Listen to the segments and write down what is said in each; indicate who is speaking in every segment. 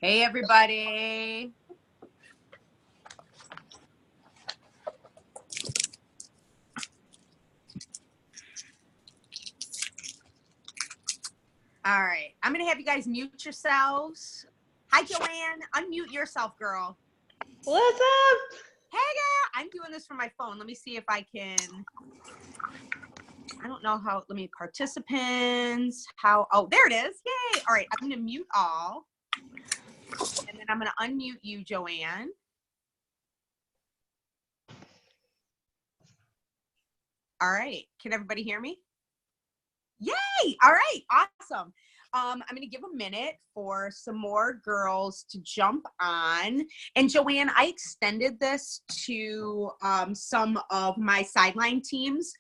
Speaker 1: Hey, everybody. All right. I'm going to have you guys mute yourselves. Hi, Joanne. Unmute yourself, girl.
Speaker 2: What's up?
Speaker 1: Hey, girl. I'm doing this from my phone. Let me see if I can. I don't know how. Let me participants. How? Oh, there it is. Yay. All right. I'm going to mute all. And then I'm going to unmute you, Joanne. All right. Can everybody hear me? Yay! All right, awesome. I'm going to give a minute for some more girls to jump on. And Joanne, I extended this to some of my sideline teams,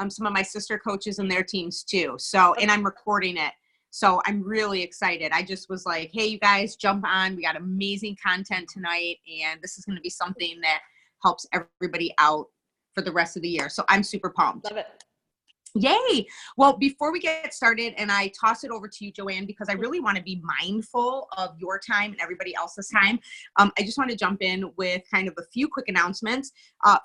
Speaker 1: some of my sister coaches and their teams too. So, and I'm recording it. So I'm really excited. I just was like, hey, you guys, jump on. We got amazing content tonight. And this is going to be something that helps everybody out for the rest of the year. So I'm super pumped.
Speaker 2: Love it.
Speaker 1: Yay. Well, before we get started, and I toss it over to you, Joanne, because I really want to be mindful of your time and everybody else's time. I just want to jump in with kind of a few quick announcements.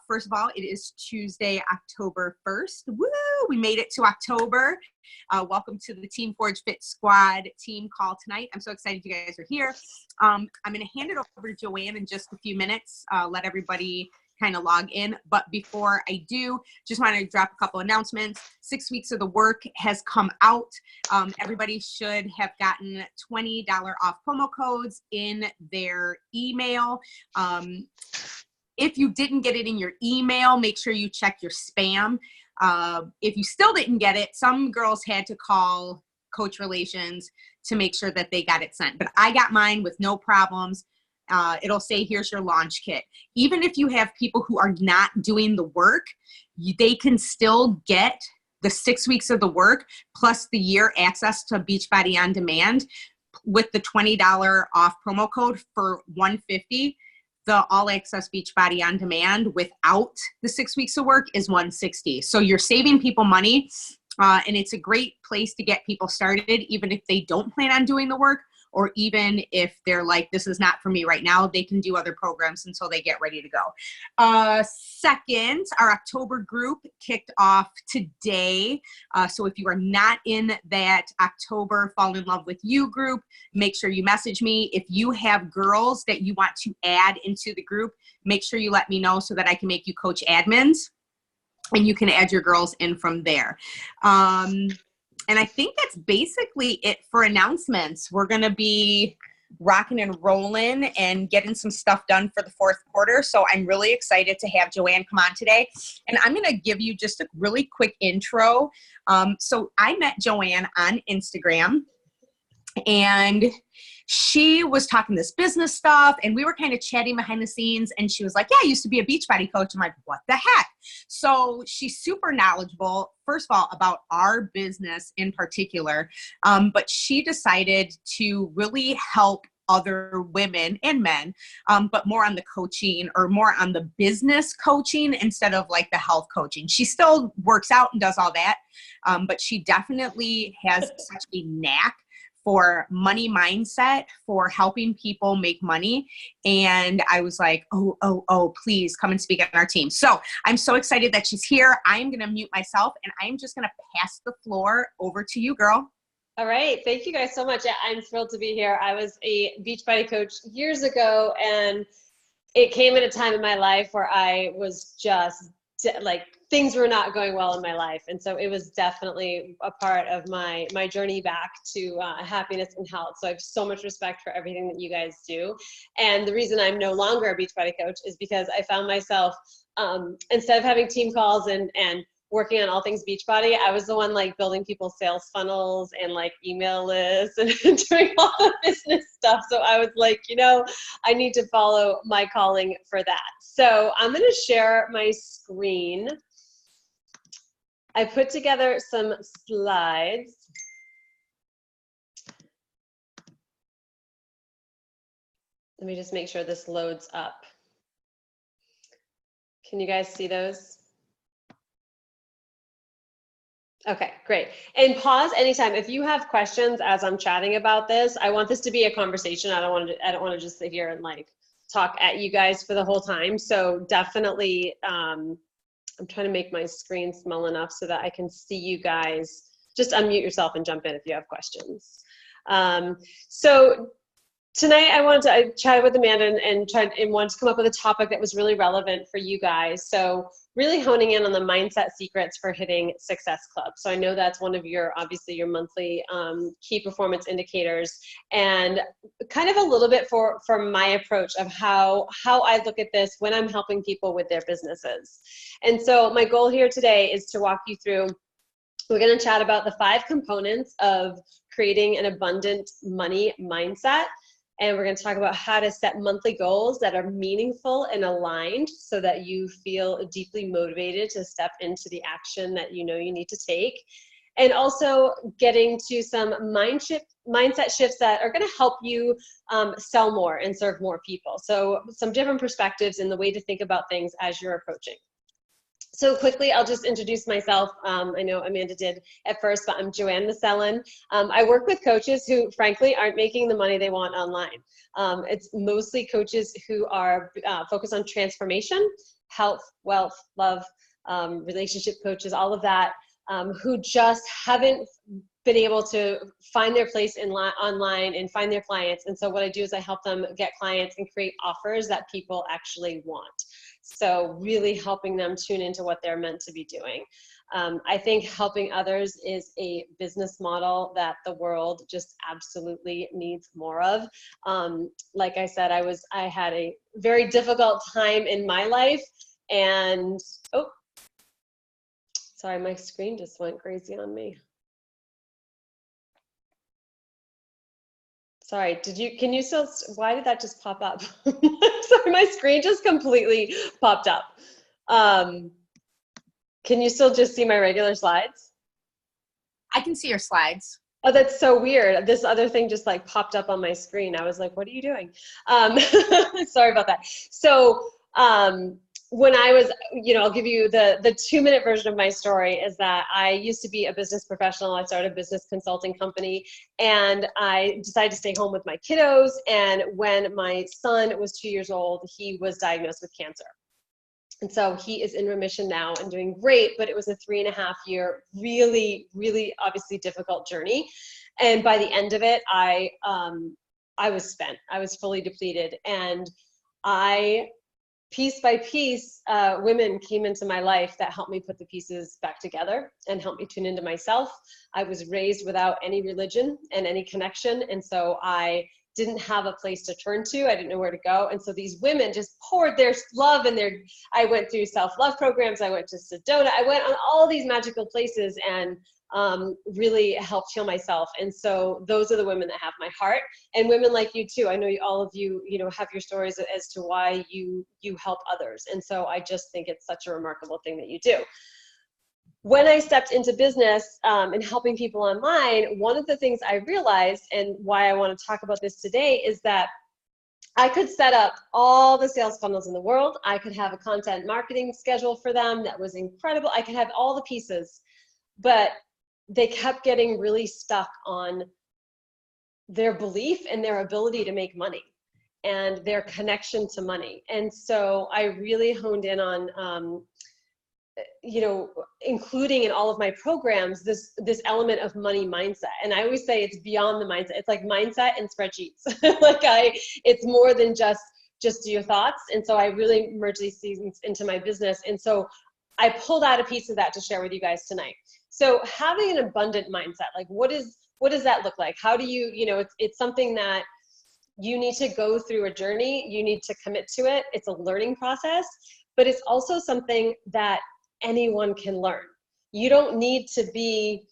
Speaker 1: First of all, it is Tuesday, October 1st. Woo! We made it to October. Welcome to the Team Forge Fit Squad team call tonight. I'm so excited you guys are here. I'm going to hand it over to Joanne in just a few minutes. Let everybody kind of log in. But before I do, just want to drop a couple announcements. 6 weeks of the work has come out. Everybody should have gotten $20 off promo codes in their email. If you didn't get it in your email, make sure you check your spam. If you still didn't get it, some girls had to call Coach Relations to make sure that they got it sent. But I got mine with no problems. It'll say, here's your launch kit. Even if you have people who are not doing the work, they can still get the 6 weeks of the work plus the year access to Beachbody On Demand with the $20 off promo code for $150. The all access Beachbody On Demand without the 6 weeks of work is $160. So you're saving people money, and it's a great place to get people started, even if they don't plan on doing the work. Or even if they're like, this is not for me right now, they can do other programs until they get ready to go. Second, our October group kicked off today. So if you are not in that October Fall in Love with You group, make sure you message me. If you have girls that you want to add into the group, make sure you let me know so that I can make you coach admins and you can add your girls in from there. And I think that's basically it for announcements. We're going to be rocking and rolling and getting some stuff done for the fourth quarter. So I'm really excited to have Joanne come on today. And I'm going to give you just a really quick intro. So I met Joanne on Instagram, and she was talking this business stuff, and we were kind of chatting behind the scenes, and she was like, yeah, I used to be a Beachbody coach. I'm like, what the heck? So she's super knowledgeable, first of all, about our business in particular, but she decided to really help other women and men, but more on the coaching or more on the business coaching instead of like the health coaching. She still works out and does all that, but she definitely has such a knack for money mindset, for helping people make money. And I was like, oh, please come and speak on our team. So I'm so excited that she's here. I'm going to mute myself, and I'm just going to pass the floor over to you, girl.
Speaker 2: All right. Thank you guys so much. Yeah, I'm thrilled to be here. I was a Beachbody coach years ago, and it came at a time in my life where I was just like, things were not going well in my life. And so it was definitely a part of my journey back to happiness and health. So I have so much respect for everything that you guys do. And the reason I'm no longer a Beachbody coach is because I found myself, instead of having team calls and working on all things Beachbody, I was the one like building people's sales funnels and like email lists and doing all the business stuff. So I was like, I need to follow my calling for that. So I'm going to share my screen. I put together some slides. Let me just make sure this loads up. Can you guys see those? Okay, great. And pause anytime. If you have questions as I'm chatting about this, I want this to be a conversation. I don't want to just sit here and like talk at you guys for the whole time. So definitely, I'm trying to make my screen small enough so that I can see you guys. Just unmute yourself and jump in if you have questions. So tonight I chatted with Amanda and wanted to come up with a topic that was really relevant for you guys. So really honing in on the mindset secrets for hitting Success Club. So I know that's one of your, obviously your monthly key performance indicators, and kind of a little bit for my approach of how I look at this when I'm helping people with their businesses. And so my goal here today is to walk you through, we're going to chat about the 5 components of creating an abundant money mindset. And we're going to talk about how to set monthly goals that are meaningful and aligned so that you feel deeply motivated to step into the action that you know you need to take. And also getting to some mindset shifts that are going to help you sell more and serve more people. So some different perspectives in the way to think about things as you're approaching. So quickly, I'll just introduce myself. I know Amanda did at first, but I'm Joanne Mosellen. I work with coaches who, frankly, aren't making the money they want online. It's mostly coaches who are focused on transformation, health, wealth, love, relationship coaches, all of that, who just haven't been able to find their place online and find their clients. And so what I do is I help them get clients and create offers that people actually want. So really helping them tune into what they're meant to be doing. I think helping others is a business model that the world just absolutely needs more of. Like I said, I had a very difficult time in my life, and oh, sorry, my screen just went crazy on me. Sorry, can you still, why did that just pop up? Sorry, my screen just completely popped up. Can you still just see my regular slides?
Speaker 1: I can see your slides.
Speaker 2: Oh, that's so weird. This other thing just like popped up on my screen. I was like, what are you doing? Sorry about that. So, when I was, I'll give you the 2-minute version of my story is that I used to be a business professional. I started a business consulting company, and I decided to stay home with my kiddos. And when my son was 2 years old, he was diagnosed with cancer. And so he is in remission now and doing great, but it was a 3.5-year, really, really obviously difficult journey. And by the end of it, I was spent. I was fully depleted. And piece by piece, women came into my life that helped me put the pieces back together and helped me tune into myself. I was raised without any religion and any connection. And so I didn't have a place to turn to. I didn't know where to go. And so these women just poured their love and I went through self-love programs. I went to Sedona. I went on all these magical places and really helped heal myself. And so those are the women that have my heart, and women like you too. I know all of you, have your stories as to why you help others. And so I just think it's such a remarkable thing that you do. When I stepped into business and helping people online, one of the things I realized, and why I want to talk about this today, is that I could set up all the sales funnels in the world. I could have a content marketing schedule for them that was incredible. I could have all the pieces, but they kept getting really stuck on their belief and their ability to make money and their connection to money. And so I really honed in on, including in all of my programs, this element of money mindset. And I always say it's beyond the mindset. It's like mindset and spreadsheets. It's more than just your thoughts. And so I really merge these things into my business. And so I pulled out a piece of that to share with you guys tonight. So having an abundant mindset, like what does that look like? How do you, it's something that you need to go through a journey. You need to commit to it. It's a learning process, but it's also something that anyone can learn. You don't need to be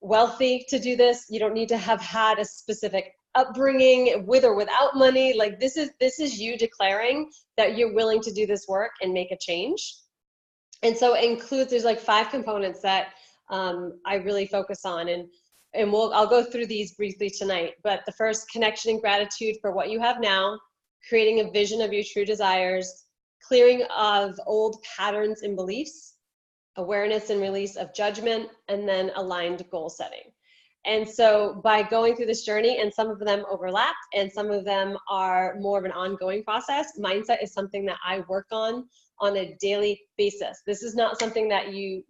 Speaker 2: wealthy to do this. You don't need to have had a specific upbringing with or without money. Like this is you declaring that you're willing to do this work and make a change. And so it includes, there's like 5 components that I really focus on, and I'll go through these briefly tonight. But the first, connection and gratitude for what you have now, creating a vision of your true desires, clearing of old patterns and beliefs, awareness and release of judgment, and then aligned goal setting. And so by going through this journey, and some of them overlap and some of them are more of an ongoing process, mindset is something that I work on a daily basis. This is not something that you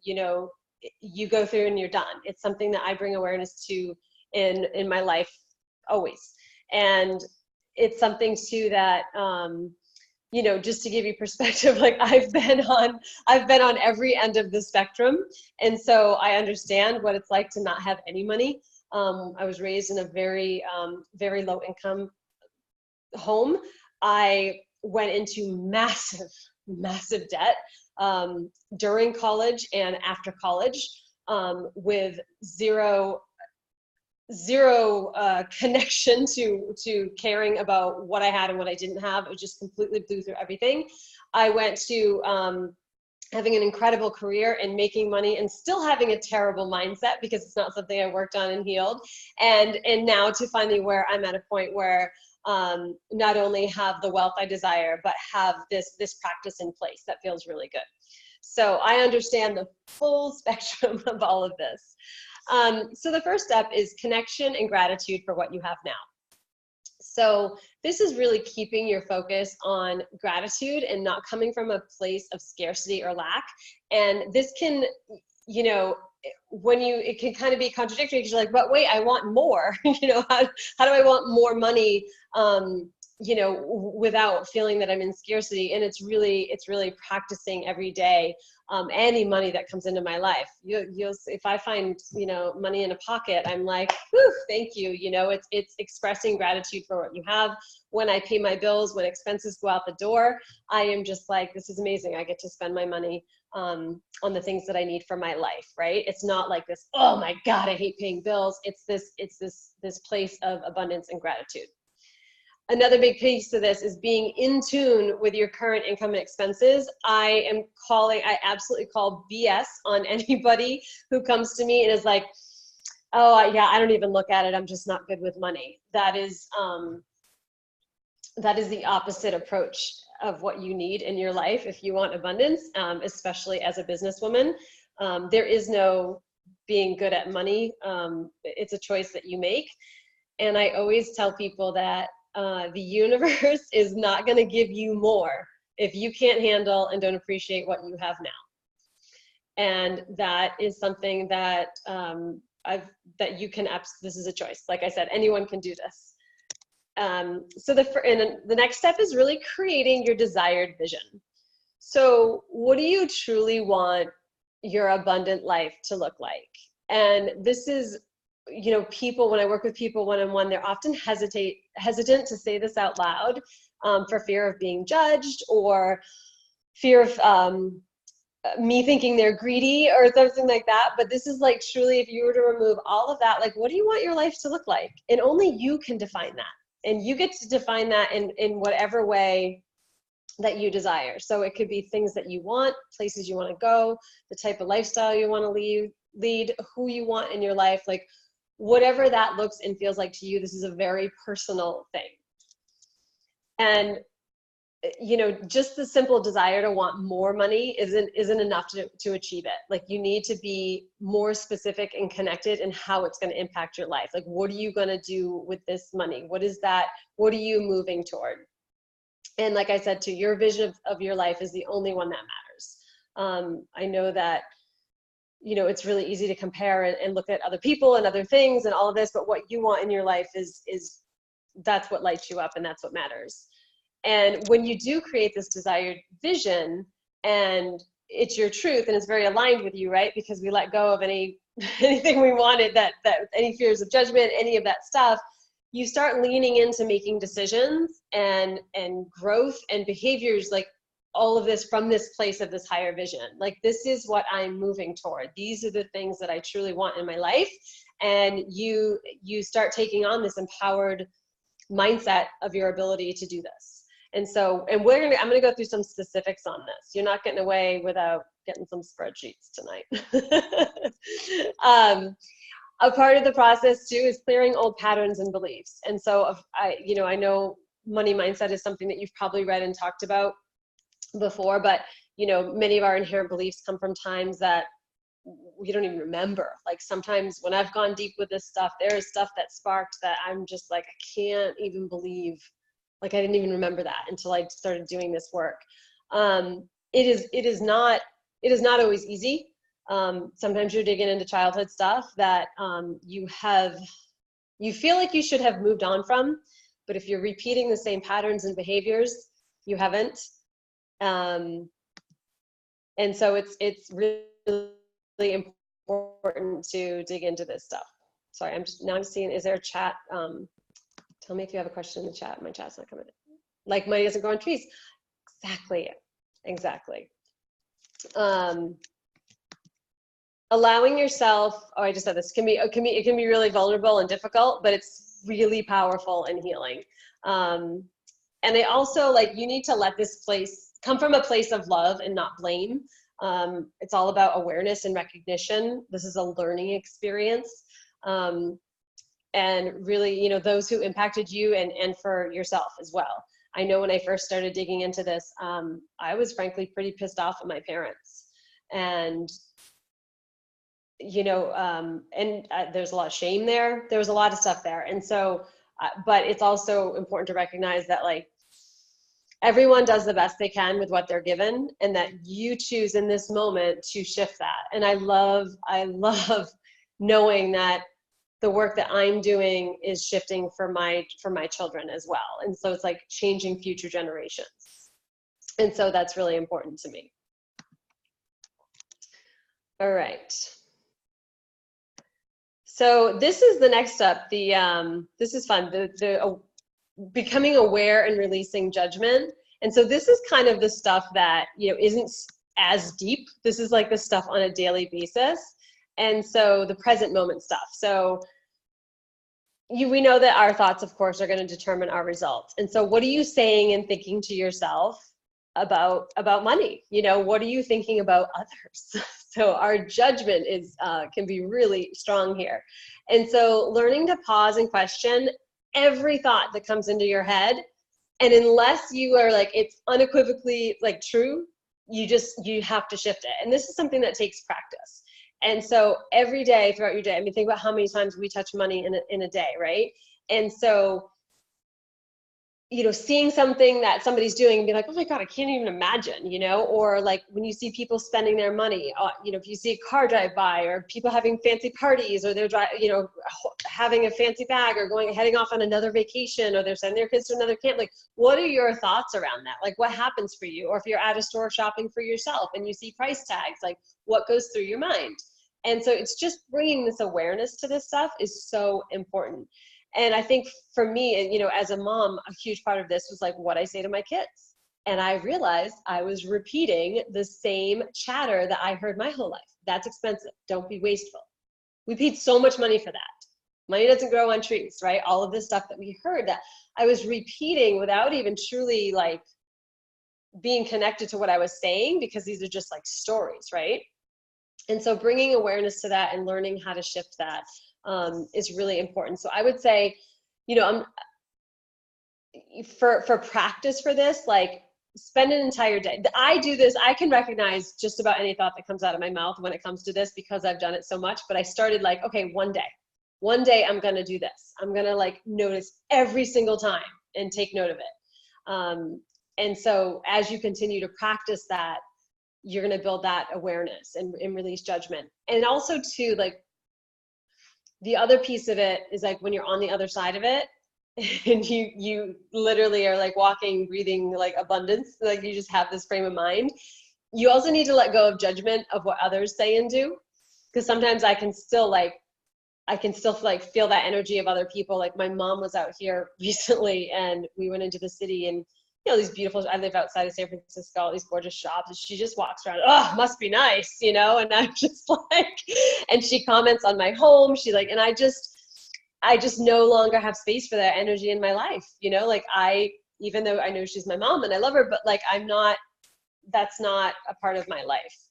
Speaker 2: go through and you're done. It's something that I bring awareness to in my life always. And it's something too that, just to give you perspective, like I've been on every end of the spectrum. And so I understand what it's like to not have any money. I was raised in a very, very low income home. I went into massive debt during college and after college, with zero connection to caring about what I had and what I didn't have. It just completely blew through everything. I went to having an incredible career and making money and still having a terrible mindset because it's not something I worked on and healed. And now to finally where I'm at a point where not only have the wealth I desire, but have this practice in place that feels really good. So I understand the full spectrum of all of this. So the first step is connection and gratitude for what you have now. So this is really keeping your focus on gratitude and not coming from a place of scarcity or lack. And this can, it can kind of be contradictory because you're like, but wait, I want more. How do I want more money, without feeling that I'm in scarcity? And it's really practicing every day. Any money that comes into my life, if I find, money in a pocket, I'm like, whew, thank you. It's expressing gratitude for what you have. When I pay my bills, when expenses go out the door, I am just like, this is amazing. I get to spend my money on the things that I need for my life, right? It's not like this, oh my God, I hate paying bills. It's this place of abundance and gratitude. Another big piece to this is being in tune with your current income and expenses. I absolutely call BS on anybody who comes to me and is like, oh yeah, I don't even look at it. I'm just not good with money. That is the opposite approach of what you need in your life if you want abundance, especially as a businesswoman. There is no being good at money. It's a choice that you make. And I always tell people that the universe is not going to give you more if you can't handle and don't appreciate what you have now. And that is something that you can, this is a choice. Like I said, anyone can do this. So the next step is really creating your desired vision. So what do you truly want your abundant life to look like? And this is, people, when I work with people one-on-one, they're often hesitant to say this out loud for fear of being judged or fear of me thinking they're greedy or something like that. But this is like, truly, if you were to remove all of that, like, what do you want your life to look like? And only you can define that. And you get to define that in whatever way that you desire. So it could be things that you want, places you want to go, the type of lifestyle you want to lead, who you want in your life, like whatever that looks and feels like to you. This is a very personal thing. And just the simple desire to want more money isn't enough to achieve it. Like, you need to be more specific and connected in how it's going to impact your life. Like, what are you going to do with this money? What are you moving toward? And like I said, your vision of your life is the only one that matters. I know that, it's really easy to compare and look at other people and other things and all of this, but what you want in your life is that's what lights you up, and that's what matters. And when you do create this desired vision and it's your truth and it's very aligned with you, right? Because we let go of anything we wanted, that any fears of judgment, any of that stuff, you start leaning into making decisions and growth and behaviors, like all of this from this place of this higher vision. Like, this is what I'm moving toward. These are the things that I truly want in my life. And you start taking on this empowered mindset of your ability to do this. And so, I'm going to go through some specifics on this. You're not getting away without getting some spreadsheets tonight. A part of the process too is clearing old patterns and beliefs. And so I know money mindset is something that you've probably read and talked about before, but you know, many of our inherent beliefs come from times that we don't even remember. Like sometimes when I've gone deep with this stuff, there is stuff that sparked that I'm just like, I can't even believe, like I didn't even remember that until I started doing this work. It is not always easy. Sometimes you're digging into childhood stuff that you feel like you should have moved on from, but if you're repeating the same patterns and behaviors, you haven't. And so it's really important to dig into this stuff. Sorry, I'm seeing, is there a chat? Tell me if you have a question in the chat. My chat's not coming in. Like money doesn't grow on trees. Exactly. Allowing yourself, oh, I just said this, it can be really vulnerable and difficult, but it's really powerful and healing. And they also, like, you need to let this place come from a place of love and not blame. It's all about awareness and recognition. This is a learning experience. And really, you know, those who impacted you and for yourself as well. I know when I first started digging into this, I was frankly pretty pissed off at my parents. And, you know, there's a lot of shame there. There was a lot of stuff there. And so, but it's also important to recognize that, like, everyone does the best they can with what they're given, and that you choose in this moment to shift that. And I love knowing that the work that I'm doing is shifting for my children as well. And so it's like changing future generations. And so that's really important to me. All right. So this is the next step. This is fun. The becoming aware and releasing judgment. And so this is kind of the stuff that, you know, isn't as deep. This is like the stuff on a daily basis. And so the present moment stuff. So we know that our thoughts, of course, are going to determine our results. And so what are you saying and thinking to yourself about money? You know, what are you thinking about others? So our judgment is can be really strong here. And so learning to pause and question every thought that comes into your head. And unless you are like, it's unequivocally like true, you have to shift it. And this is something that takes practice. And so every day throughout your day, I mean, think about how many times we touch money in a day, right? And so, you know, seeing something that somebody's doing and be like, oh my God, I can't even imagine, you know, or like when you see people spending their money, you know, if you see a car drive by, or people having fancy parties, or they're, you know, having a fancy bag, or heading off on another vacation, or they're sending their kids to another camp, like, what are your thoughts around that? Like, what happens for you? Or if you're at a store shopping for yourself and you see price tags, like, what goes through your mind? And so it's just bringing this awareness to this stuff is so important. And I think for me, you know, as a mom, a huge part of this was like what I say to my kids. And I realized I was repeating the same chatter that I heard my whole life. That's expensive. Don't be wasteful. We paid so much money for that. Money doesn't grow on trees, right? All of this stuff that we heard that I was repeating without even truly like being connected to what I was saying, because these are just like stories, right? And so bringing awareness to that and learning how to shift that is really important. So I would say, you know, for practice for this, like, spend an entire day. I do this, I can recognize just about any thought that comes out of my mouth when it comes to this, because I've done it so much. But I started like, okay, one day I'm going to do this. I'm going to like notice every single time and take note of it. And so as you continue to practice that, you're going to build that awareness and release judgment. And also too, like, the other piece of it is like when you're on the other side of it and you literally are like walking, breathing like abundance, like you just have this frame of mind. You also need to let go of judgment of what others say and do. Because sometimes I can still feel that energy of other people. Like my mom was out here recently and we went into the city, and you know, these beautiful, I live outside of San Francisco, all these gorgeous shops, and she just walks around, oh, must be nice, you know? And I'm just like, and she comments on my home. She like, and I just no longer have space for that energy in my life, you know? Like even though I know she's my mom and I love her, but like, that's not a part of my life.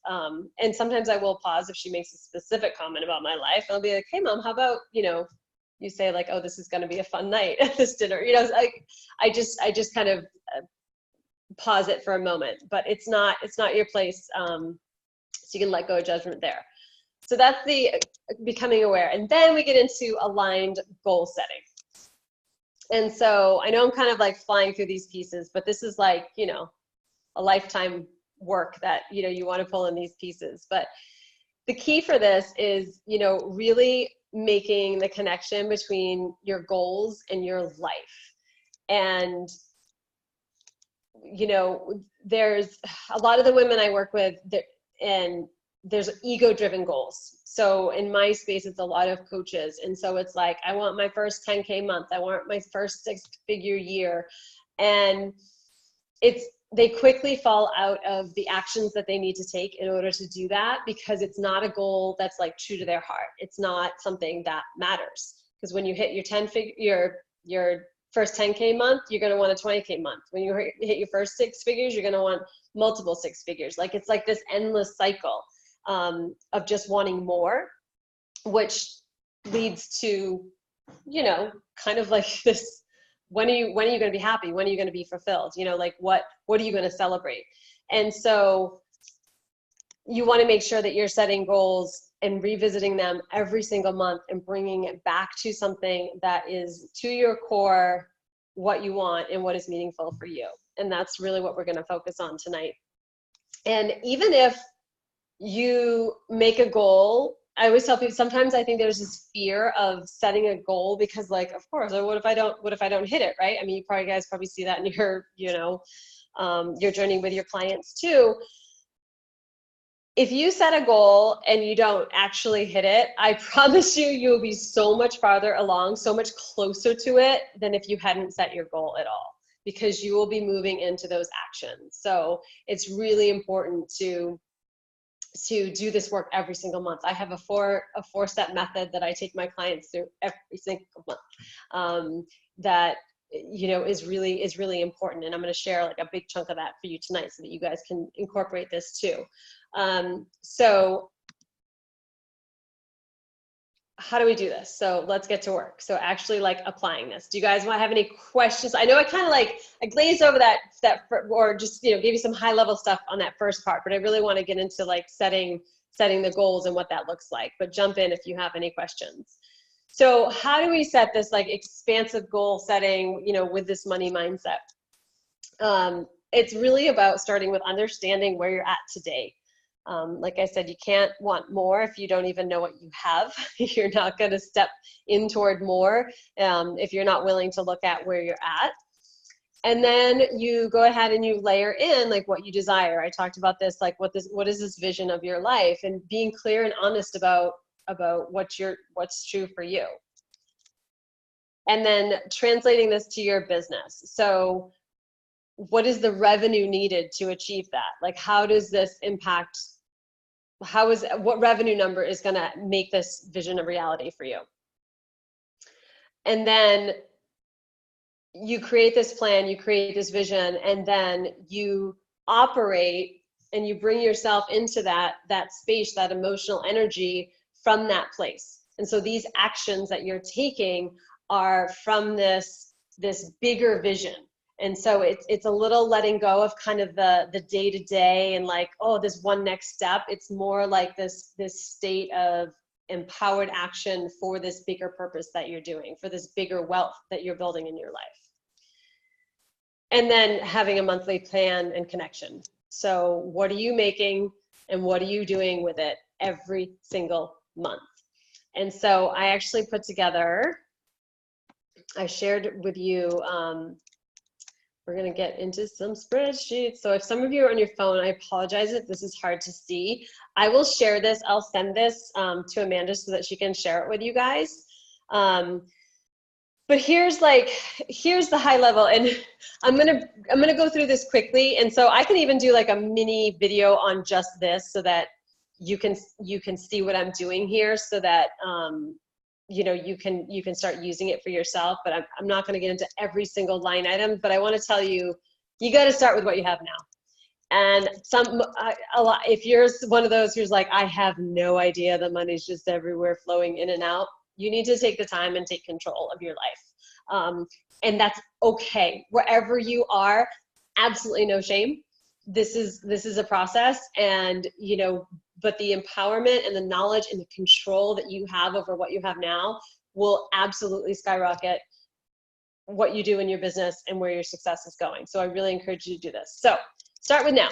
Speaker 2: And sometimes I will pause if she makes a specific comment about my life. I'll be like, hey mom, how about, you know, you say like, oh, this is going to be a fun night at this dinner. You know, like I just kind of pause it for a moment, but it's not your place. So you can let go of judgment there. So that's the becoming aware. And then we get into aligned goal setting. And so I know I'm kind of like flying through these pieces, but this is like, you know, a lifetime work that, you know, you want to pull in these pieces. But the key for this is, you know, really making the connection between your goals and your life. And, you know, there's a lot of the women I work with and there's ego-driven goals. So in my space, it's a lot of coaches. And so it's like, I want my first 10K month. I want my first 6-figure year. And they quickly fall out of the actions that they need to take in order to do that, because it's not a goal that's like true to their heart. It's not something that matters. Because when you hit your first 10K month, you're going to want a 20K month. When you hit your first 6 figures, you're going to want multiple 6 figures. Like, it's like this endless cycle of just wanting more, which leads to, you know, kind of like this, when are you going to be happy? When are you going to be fulfilled? You know, like what are you going to celebrate? And so you want to make sure that you're setting goals and revisiting them every single month and bringing it back to something that is to your core, what you want and what is meaningful for you. And that's really what we're going to focus on tonight. And even if you make a goal, I always tell people, sometimes I think there's this fear of setting a goal because, like, of course, what if I don't hit it, right? I mean, you guys probably see that in your, you know, your journey with your clients too. If you set a goal and you don't actually hit it, I promise you'll be so much farther along, so much closer to it than if you hadn't set your goal at all, because you will be moving into those actions. So it's really important to do this work every single month. I have a four-step method that I take my clients through every single month, that, you know, is really important. And I'm going to share like a big chunk of that for you tonight so that you guys can incorporate this too. So how do we do this? So let's get to work. So actually, like, applying this. Do you guys want to have any questions? I know I kind of like, I glazed over that or just, you know, gave you some high level stuff on that first part, but I really want to get into like setting the goals and what that looks like. But jump in if you have any questions. So how do we set this like expansive goal setting, you know, with this money mindset? It's really about starting with understanding where you're at today. Like I said, you can't want more if you don't even know what you have. You're not going to step in toward more if you're not willing to look at where you're at. And then you go ahead and you layer in like what you desire. I talked about this, like what is this vision of your life, and being clear and honest about what's true for you. And then translating this to your business. So what is the revenue needed to achieve that? Like, how does this impact? What revenue number is going to make this vision a reality for you? And then you create this plan, you create this vision, and then you operate and you bring yourself into that space, that emotional energy from that place. And so these actions that you're taking are from this bigger vision. And so it's a little letting go of kind of the day-to-day and like, oh, this one next step. It's more like this state of empowered action for this bigger purpose that you're doing, for this bigger wealth that you're building in your life. And then having a monthly plan and connection. So what are you making and what are you doing with it every single month? And so I actually put together, I shared with you, we're going to get into some spreadsheets. So if some of you are on your phone, I apologize if this is hard to see. I will share this. I'll send this to Amanda so that she can share it with you guys. But here's the high level, and I'm gonna go through this quickly. And so I can even do like a mini video on just this so that you can see what I'm doing here, so that you know, you can start using it for yourself. But I'm not going to get into every single line item, but I want to tell you, you got to start with what you have now. And a lot, if you're one of those who's like, I have no idea, the money's just everywhere flowing in and out, you need to take the time and take control of your life. And that's okay. Wherever you are, absolutely no shame. This is a process, and but the empowerment and the knowledge and the control that you have over what you have now will absolutely skyrocket what you do in your business and where your success is going. So I really encourage you to do this. So start with now.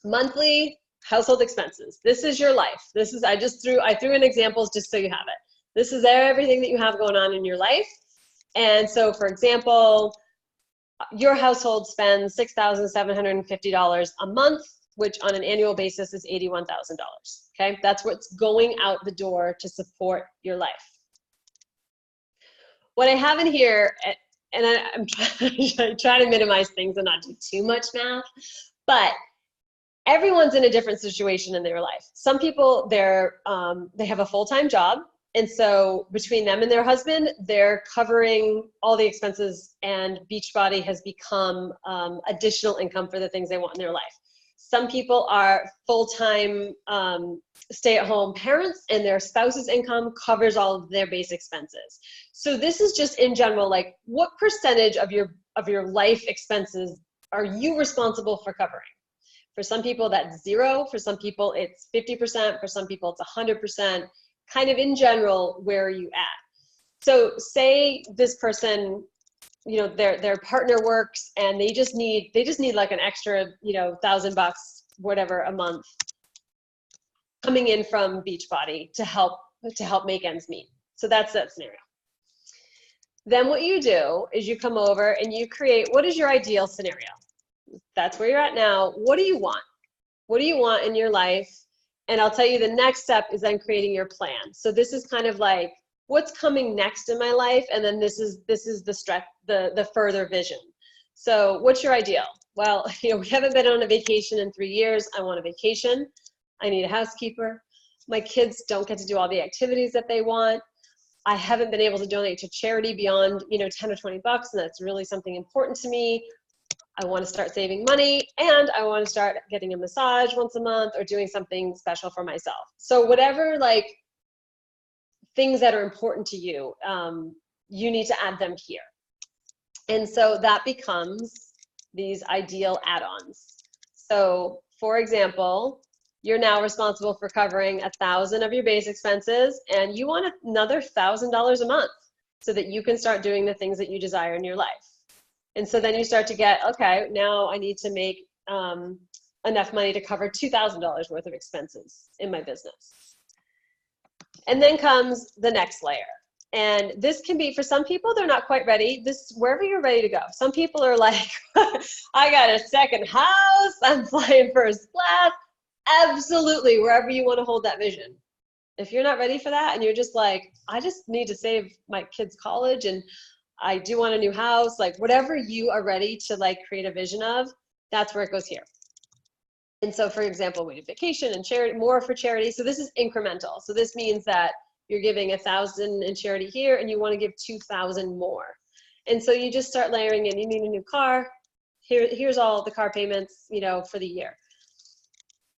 Speaker 2: Monthly household expenses. This is your life. I threw in examples just so you have it. This is everything that you have going on in your life. And so, for example, your household spends $6,750 a month, which on an annual basis is $81,000. Okay, that's what's going out the door to support your life. What I have in here, and I'm trying to minimize things and not do too much math, but everyone's in a different situation in their life. Some people, they have a full-time job, and so between them and their husband, they're covering all the expenses, and Beachbody has become additional income for the things they want in their life. Some people are full-time stay-at-home parents, and their spouse's income covers all of their base expenses. So this is just in general, like, what percentage of your life expenses are you responsible for covering? For some people, that's 0. For some people, it's 50%. For some people, it's 100%. Kind of in general, where are you at? So say this person, their partner works, and they just need like an extra, $1,000, whatever, a month coming in from Beachbody to help make ends meet. So that's that scenario. Then what you do is you come over and you create, what is your ideal scenario? That's where you're at now. What do you want? What do you want in your life? And I'll tell you, the next step is then creating your plan. So this is kind of like, what's coming next in my life? And then this is the further vision. So what's your ideal? Well, we haven't been on a vacation in 3 years. I want a vacation. I need a housekeeper. My kids don't get to do all the activities that they want. I haven't been able to donate to charity beyond, 10 or 20 bucks, and that's really something important to me. I want to start saving money, and I want to start getting a massage once a month or doing something special for myself. So whatever, like, things that are important to you, you need to add them here. And so that becomes these ideal add-ons. So for example, you're now responsible for covering 1,000 of your base expenses, and you want another $1,000 a month so that you can start doing the things that you desire in your life. And so then you start to get, okay, now I need to make enough money to cover $2,000 worth of expenses in my business. And then comes the next layer. And this can be, for some people, they're not quite ready. Wherever you're ready to go. Some people are like, I got a second house, I'm flying first class. Absolutely, wherever you want to hold that vision. If you're not ready for that and you're just like, I just need to save my kids' college and I do want a new house, like whatever you are ready to like create a vision of, that's where it goes here. And so for example, we do vacation and charity, more for charity. So this is incremental. So this means that you're giving 1,000 in charity here and you want to give 2,000 more. And so you just start layering in, you need a new car. Here's all the car payments, for the year.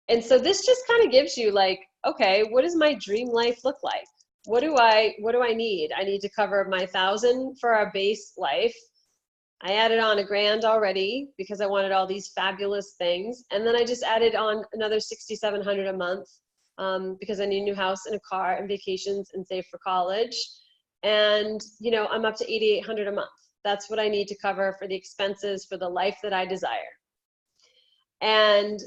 Speaker 2: And so this just kind of gives you like, okay, what does my dream life look like? What do I need? I need to cover my 1,000 for our base life. I added on $1,000 already because I wanted all these fabulous things. And then I just added on another $6,700 a month because I need a new house and a car and vacations and save for college. And, I'm up to $8,800 a month. That's what I need to cover for the expenses for the life that I desire. And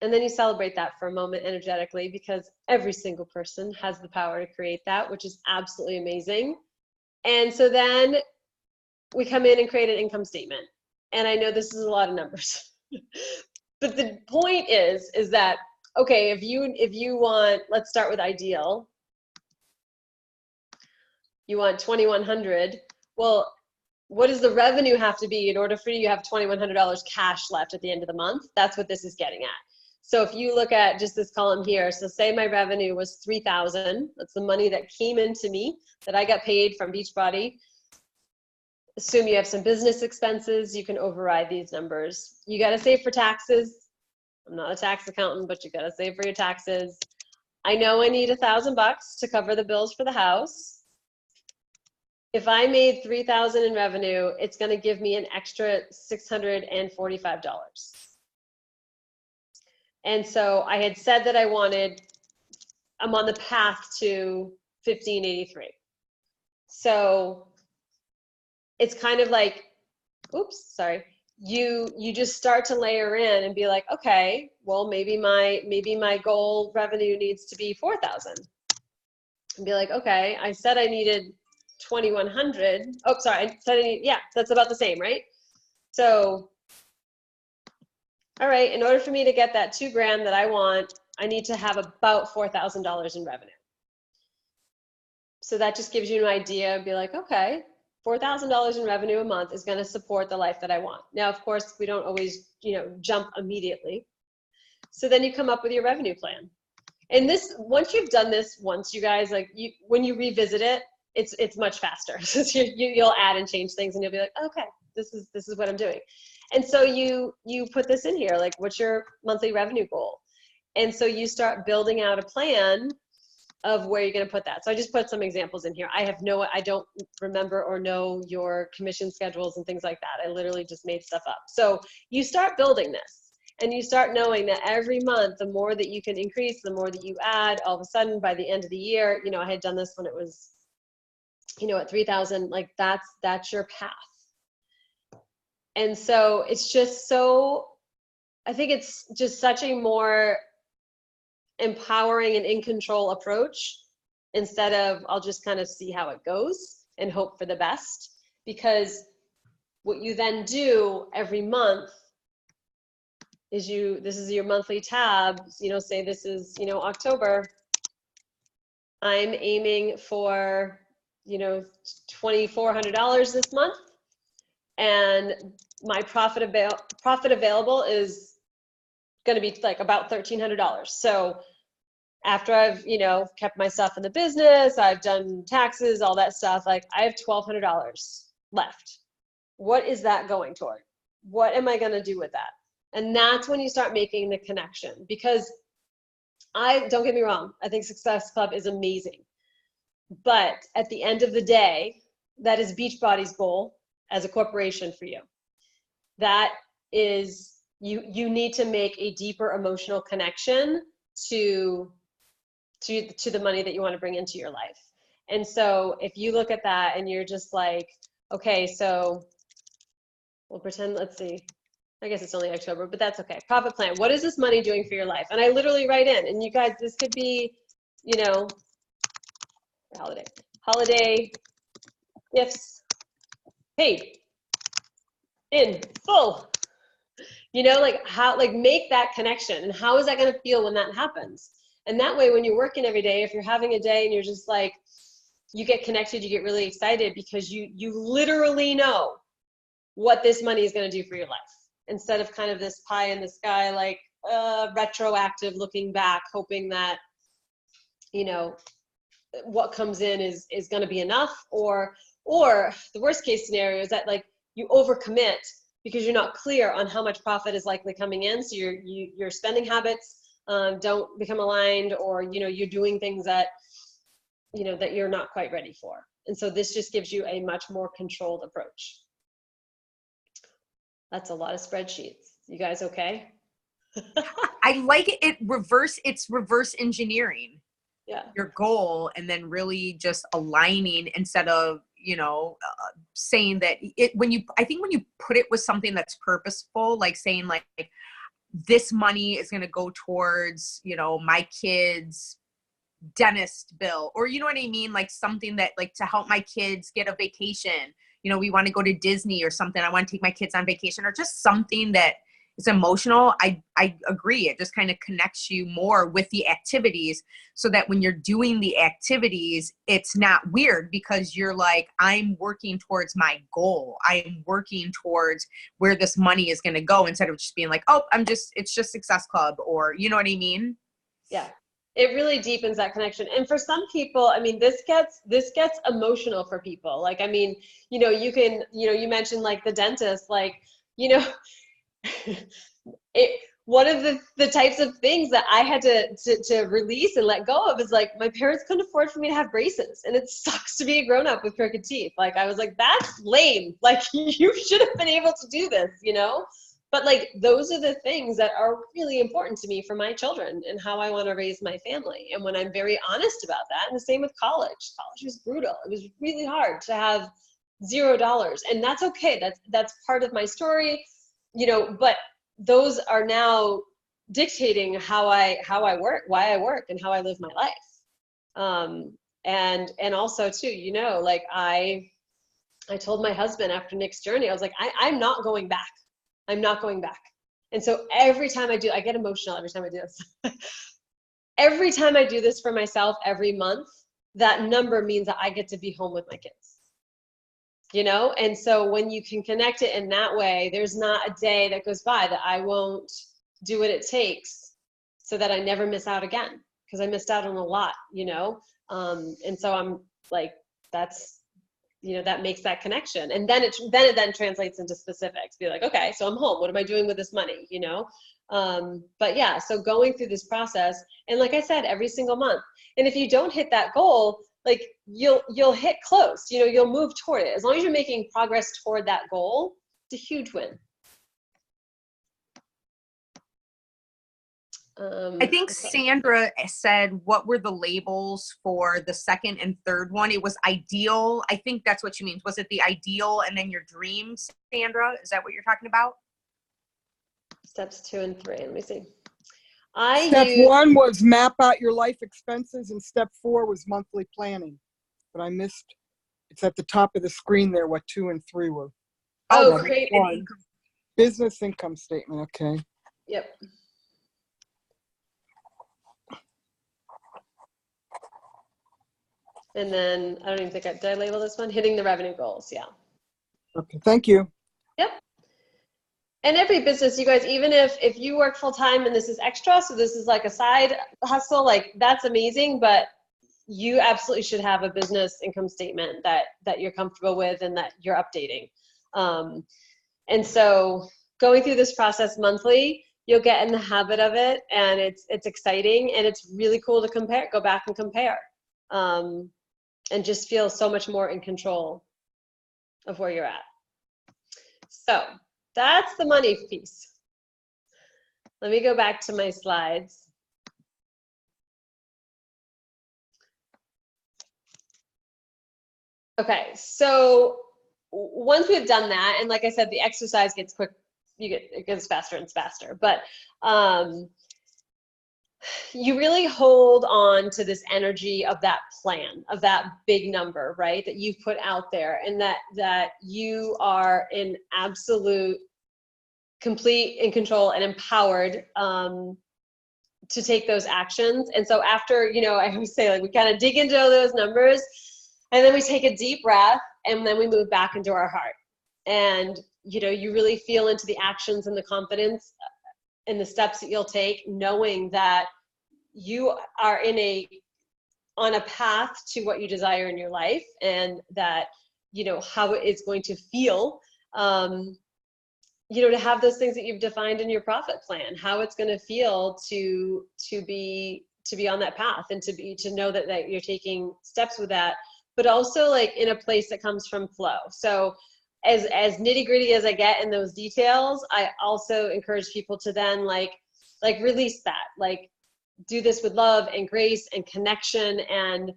Speaker 2: then you celebrate that for a moment energetically, because every single person has the power to create that, which is absolutely amazing. And so then we come in and create an income statement. And I know this is a lot of numbers, but the point is that, okay, if you want, let's start with ideal. You want $2,100. Well, what does the revenue have to be in order for you to have $2,100 cash left at the end of the month? That's what this is getting at. So if you look at just this column here, so say my revenue was $3,000, that's the money that came into me, that I got paid from Beachbody. Assume you have some business expenses, you can override these numbers. You gotta save for taxes. I'm not a tax accountant, but you gotta save for your taxes. I know I need $1,000 to cover the bills for the house. if I made 3,000 in revenue, it's going to give me an extra $645. And so I had said that I'm on the path to 1583. So it's kind of like, oops, sorry. You just start to layer in and be like, okay, well, maybe my goal revenue needs to be 4,000. And be like, okay, I said I needed 2,100. Oh, sorry, I said yeah, that's about the same, right? So, all right, in order for me to get that $2,000 that I want, I need to have about $4,000 in revenue. So that just gives you an idea. Be like, okay, $4,000 in revenue a month is going to support the life that I want. Now, of course, we don't always, jump immediately. So then you come up with your revenue plan. And this, once you've done this once, you guys, like when you revisit it, it's much faster. You'll add and change things, and you'll be like, okay, this is what I'm doing. And so you put this in here, like, what's your monthly revenue goal? And so you start building out a plan of where you're going to put that. So I just put some examples in here. I don't remember or know your commission schedules and things like that. I literally just made stuff up. So you start building this, and you start knowing that every month, the more that you can increase, the more that you add, all of a sudden by the end of the year, I had done this when it was, at 3,000, like that's your path. And so it's just I think it's just such a more empowering and in control approach, instead of I'll just kind of see how it goes and hope for the best. Because what you then do every month is this is your monthly tab, say this is, October. I'm aiming for, $2,400 this month, and my profit available is going to be like about $1,300. So after I've, kept myself in the business, I've done taxes, all that stuff, like I have $1,200 left. What is that going toward? What am I going to do with that? And that's when you start making the connection. Because don't get me wrong, I think Success Club is amazing. But at the end of the day, that is Beachbody's goal as a corporation for you. That is, you need to make a deeper emotional connection to the money that you want to bring into your life. And so if you look at that and you're just like, okay, so we'll pretend, let's see, I guess it's only October, but that's okay. Profit plan. What is this money doing for your life? And I literally write in, and you guys, this could be, holiday gifts paid in full. Make that connection. And how is that going to feel when that happens? And that way, when you're working every day, if you're having a day and you're just like, you get connected, you get really excited because you literally know what this money is going to do for your life, instead of kind of this pie in the sky, like retroactive looking back, hoping that, what comes in is going to be enough, or the worst case scenario is that like you overcommit because you're not clear on how much profit is likely coming in. So your spending habits don't become aligned, or you're doing things that that you're not quite ready for. And so this just gives you a much more controlled approach. That's a lot of spreadsheets. You guys okay?
Speaker 1: I like it. It's reverse engineering.
Speaker 2: Yeah.
Speaker 1: Your goal, and then really just aligning, instead of, saying that I think when you put it with something that's purposeful, like saying like this money is going to go towards, my kids' dentist bill, or you know what I mean? Like something that like to help my kids get a vacation. We want to go to Disney or something. I want to take my kids on vacation, or just something that is emotional. I agree. It just kind of connects you more with the activities, so that when you're doing the activities, it's not weird, because you're like, I'm working towards my goal. I'm working towards where this money is going to go, instead of just being like, oh, it's just Success Club, or you know what I mean?
Speaker 2: Yeah. It really deepens that connection. And for some people, I mean, this gets emotional for people. Like, I mean, you can, you mentioned like the dentist, like, one of the types of things that I had to release and let go of is like, my parents couldn't afford for me to have braces, and it sucks to be a grown up with crooked teeth. Like, I was like, that's lame. Like, you should have been able to do this, you know? But like, those are the things that are really important to me for my children and how I want to raise my family. And when I'm very honest about that, and the same with college was brutal. It was really hard to have $0, and that's okay. That's part of my story, you know, but those are now dictating how I work, why I work, and how I live my life. And also too, you know, like I told my husband after Nick's journey, I was like, I'm not going back. I'm not going back. And so every time I get emotional every time I do this. Every time I do this for myself every month, that number means that I get to be home with my kids. You know? And so when you can connect it in that way, there's not a day that goes by that I won't do what it takes so that I never miss out again, because I missed out on a lot, you know? And so I'm like, that's, you know, that makes that connection. And then it then translates into specifics. Be like, okay, so I'm home. What am I doing with this money? You know? But yeah, so going through this process, and like I said, every single month. And if you don't hit that goal, like you'll hit close, you know, you'll move toward it. As long as you're making progress toward that goal, it's a huge win.
Speaker 1: I think Sandra said, what were the labels for the second and third one? It was ideal. I think that's what she means. Was it the ideal and then your dreams, Sandra? Is that what you're talking about?
Speaker 2: Steps 2 and 3. Let me see.
Speaker 3: Step 1 was map out your life expenses, and step 4 was monthly planning. But I missed, it's at the top of the screen there, what 2 and 3 were.
Speaker 2: Oh, create an income.
Speaker 3: Business income statement, okay.
Speaker 2: Yep. And then, I don't even think did I label this one? Hitting the revenue goals, yeah.
Speaker 3: Okay, thank you.
Speaker 2: Yep. And every business, you guys, even if you work full time and this is extra, so this is like a side hustle, like that's amazing, but you absolutely should have a business income statement that you're comfortable with and that you're updating. And so going through this process monthly, you'll get in the habit of it, and it's exciting, and it's really cool to compare, go back and compare. And just feel so much more in control of where you're at. So that's the money piece. Let me go back to my slides. Okay, so once we've done that, and like I said, the exercise gets quick, it gets faster and faster, but you really hold on to this energy of that plan, of that big number, right, that you've put out there, and that you are in absolute, complete in control and empowered to take those actions. And so after, you know, I always say, like, we kind of dig into those numbers, and then we take a deep breath, and then we move back into our heart. And, you know, you really feel into the actions and the confidence and the steps that you'll take, knowing that you are on a path to what you desire in your life, and that, you know, how it's going to feel, you know, to have those things that you've defined in your profit plan, how it's going to feel to be on that path, and to know that you're taking steps with that, but also like in a place that comes from flow. So as nitty gritty as I get in those details, I also encourage people to then like release that, like do this with love and grace and connection, and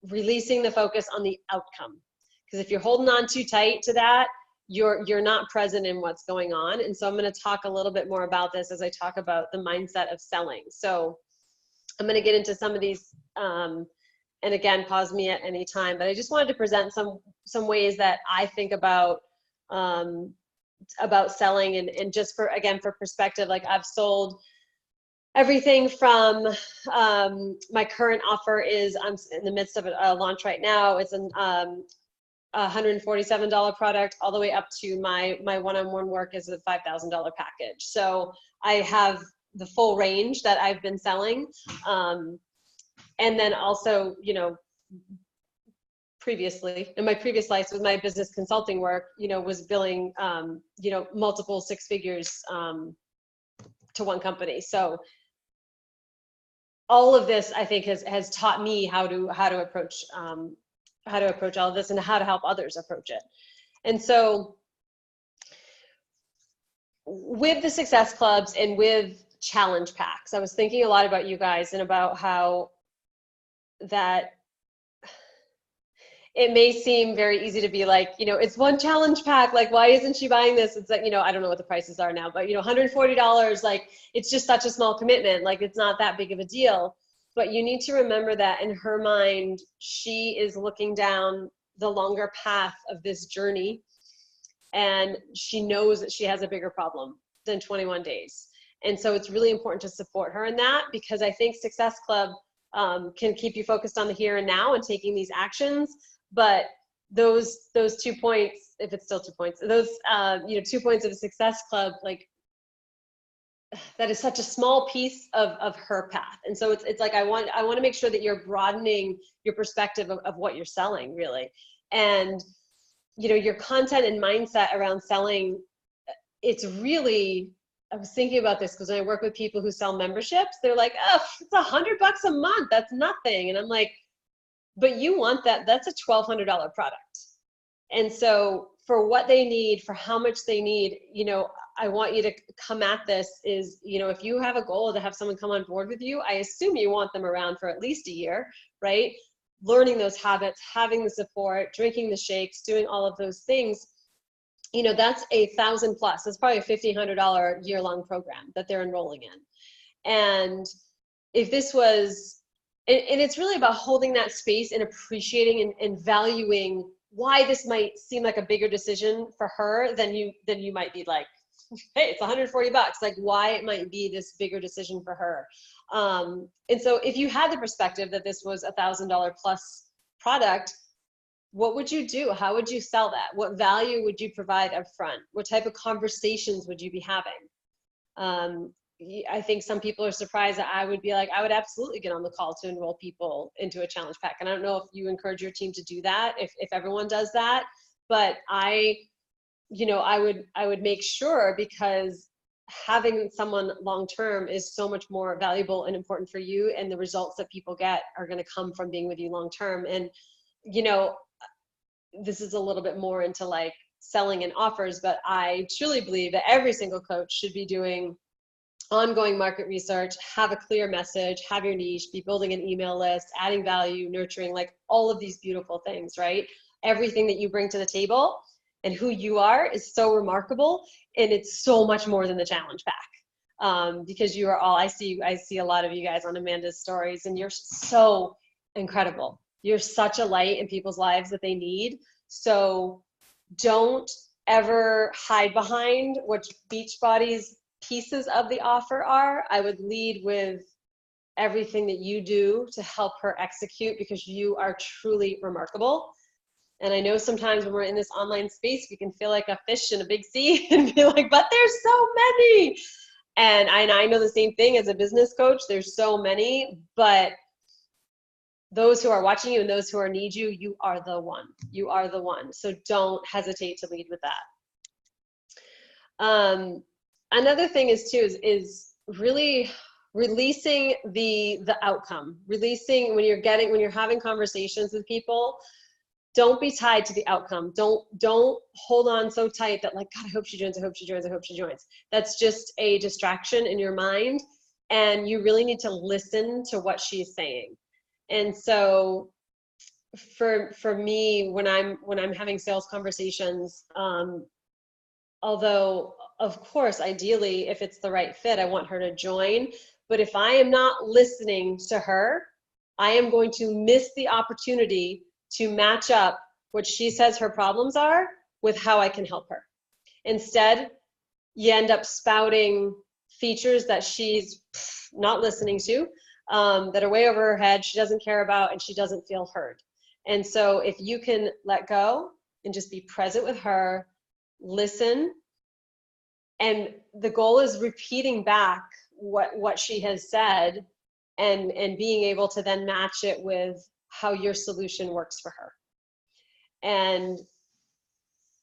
Speaker 2: releasing the focus on the outcome. Because if you're holding on too tight to that, you're not present in what's going on. And so I'm going to talk a little bit more about this as I talk about the mindset of selling. So I'm going to get into some of these, and again, pause me at any time, but I just wanted to present some ways that I think about selling, and just for perspective, like I've sold everything from my current offer is, I'm in the midst of a launch right now. It's an $147 product, all the way up to my one-on-one work is a $5,000 package. So I have the full range that I've been selling. And then also, you know, previously, in my previous life with my business consulting work, you know, was billing, you know, multiple six figures one company. So all of this, I think, has taught me how to approach all of this and how to help others approach it. And so with the success clubs and with challenge packs, I was thinking a lot about you guys and about how that it may seem very easy to be like, it's one challenge pack. Like, why isn't she buying this? It's like, I don't know what the prices are now, but $140, like, it's just such a small commitment. Like, it's not that big of a deal. But you need to remember that in her mind, she is looking down the longer path of this journey. And she knows that she has a bigger problem than 21 days. And so it's really important to support her in that, because I think Success Club can keep you focused on the here and now and taking these actions. But those 2 points, if it's still 2 points, those 2 points of the Success Club, like, that is such a small piece of her path. And so it's like I want to make sure that you're broadening your perspective of what you're selling, really. And your content and mindset around selling, it's really, I was thinking about this because when I work with people who sell memberships, they're like, oh, it's $100 a month, that's nothing. And I'm like, but you want that's a $1,200 product. And so for what they need, for how much they need, I want you to come at this is, if you have a goal to have someone come on board with you, I assume you want them around for at least a year, right? Learning those habits, having the support, drinking the shakes, doing all of those things, that's $1,000 plus. That's probably a $1,500 year-long program that they're enrolling in. And if this was, and it's really about holding that space and appreciating and valuing why this might seem like a bigger decision for her than you might be like, hey, it's $140, like why it might be this bigger decision for her. And so if you had the perspective that this was $1,000 plus product, what would you do? How would you sell that? What value would you provide up front? What type of conversations would you be having? I think some people are surprised that I would be like, I would absolutely get on the call to enroll people into a challenge pack. And I don't know if you encourage your team to do that, if everyone does that, but I would make sure, because having someone long-term is so much more valuable and important for you, and the results that people get are going to come from being with you long-term. And, this is a little bit more into like selling and offers, but I truly believe that every single coach should be doing ongoing market research, have a clear message, have your niche, be building an email list, adding value, nurturing, like all of these beautiful things, right? Everything that you bring to the table and who you are is so remarkable, and it's so much more than the challenge pack. Because you are all, I see a lot of you guys on Amanda's stories, and you're so incredible. You're such a light in people's lives that they need. So don't ever hide behind what Beachbody's pieces of the offer are. I would lead with everything that you do to help her execute, because you are truly remarkable. And I know sometimes when we're in this online space, we can feel like a fish in a big sea and be like, but there's so many. And I know the same thing as a business coach. There's so many, but those who are watching you and those who need you, you are the one. You are the one. So don't hesitate to lead with that. Another thing is really releasing the outcome. Releasing when you're having conversations with people, don't be tied to the outcome. Don't hold on so tight that like, God, I hope she joins, I hope she joins, I hope she joins. That's just a distraction in your mind. And you really need to listen to what she's saying. And so for me, when I'm having sales conversations, although of course, ideally, if it's the right fit, I want her to join. But if I am not listening to her, I am going to miss the opportunity to match up what she says her problems are with how I can help her. Instead, you end up spouting features that she's not listening to, that are way over her head, she doesn't care about, and she doesn't feel heard. And so if you can let go and just be present with her, listen, and the goal is repeating back what she has said, and being able to then match it with how your solution works for her. And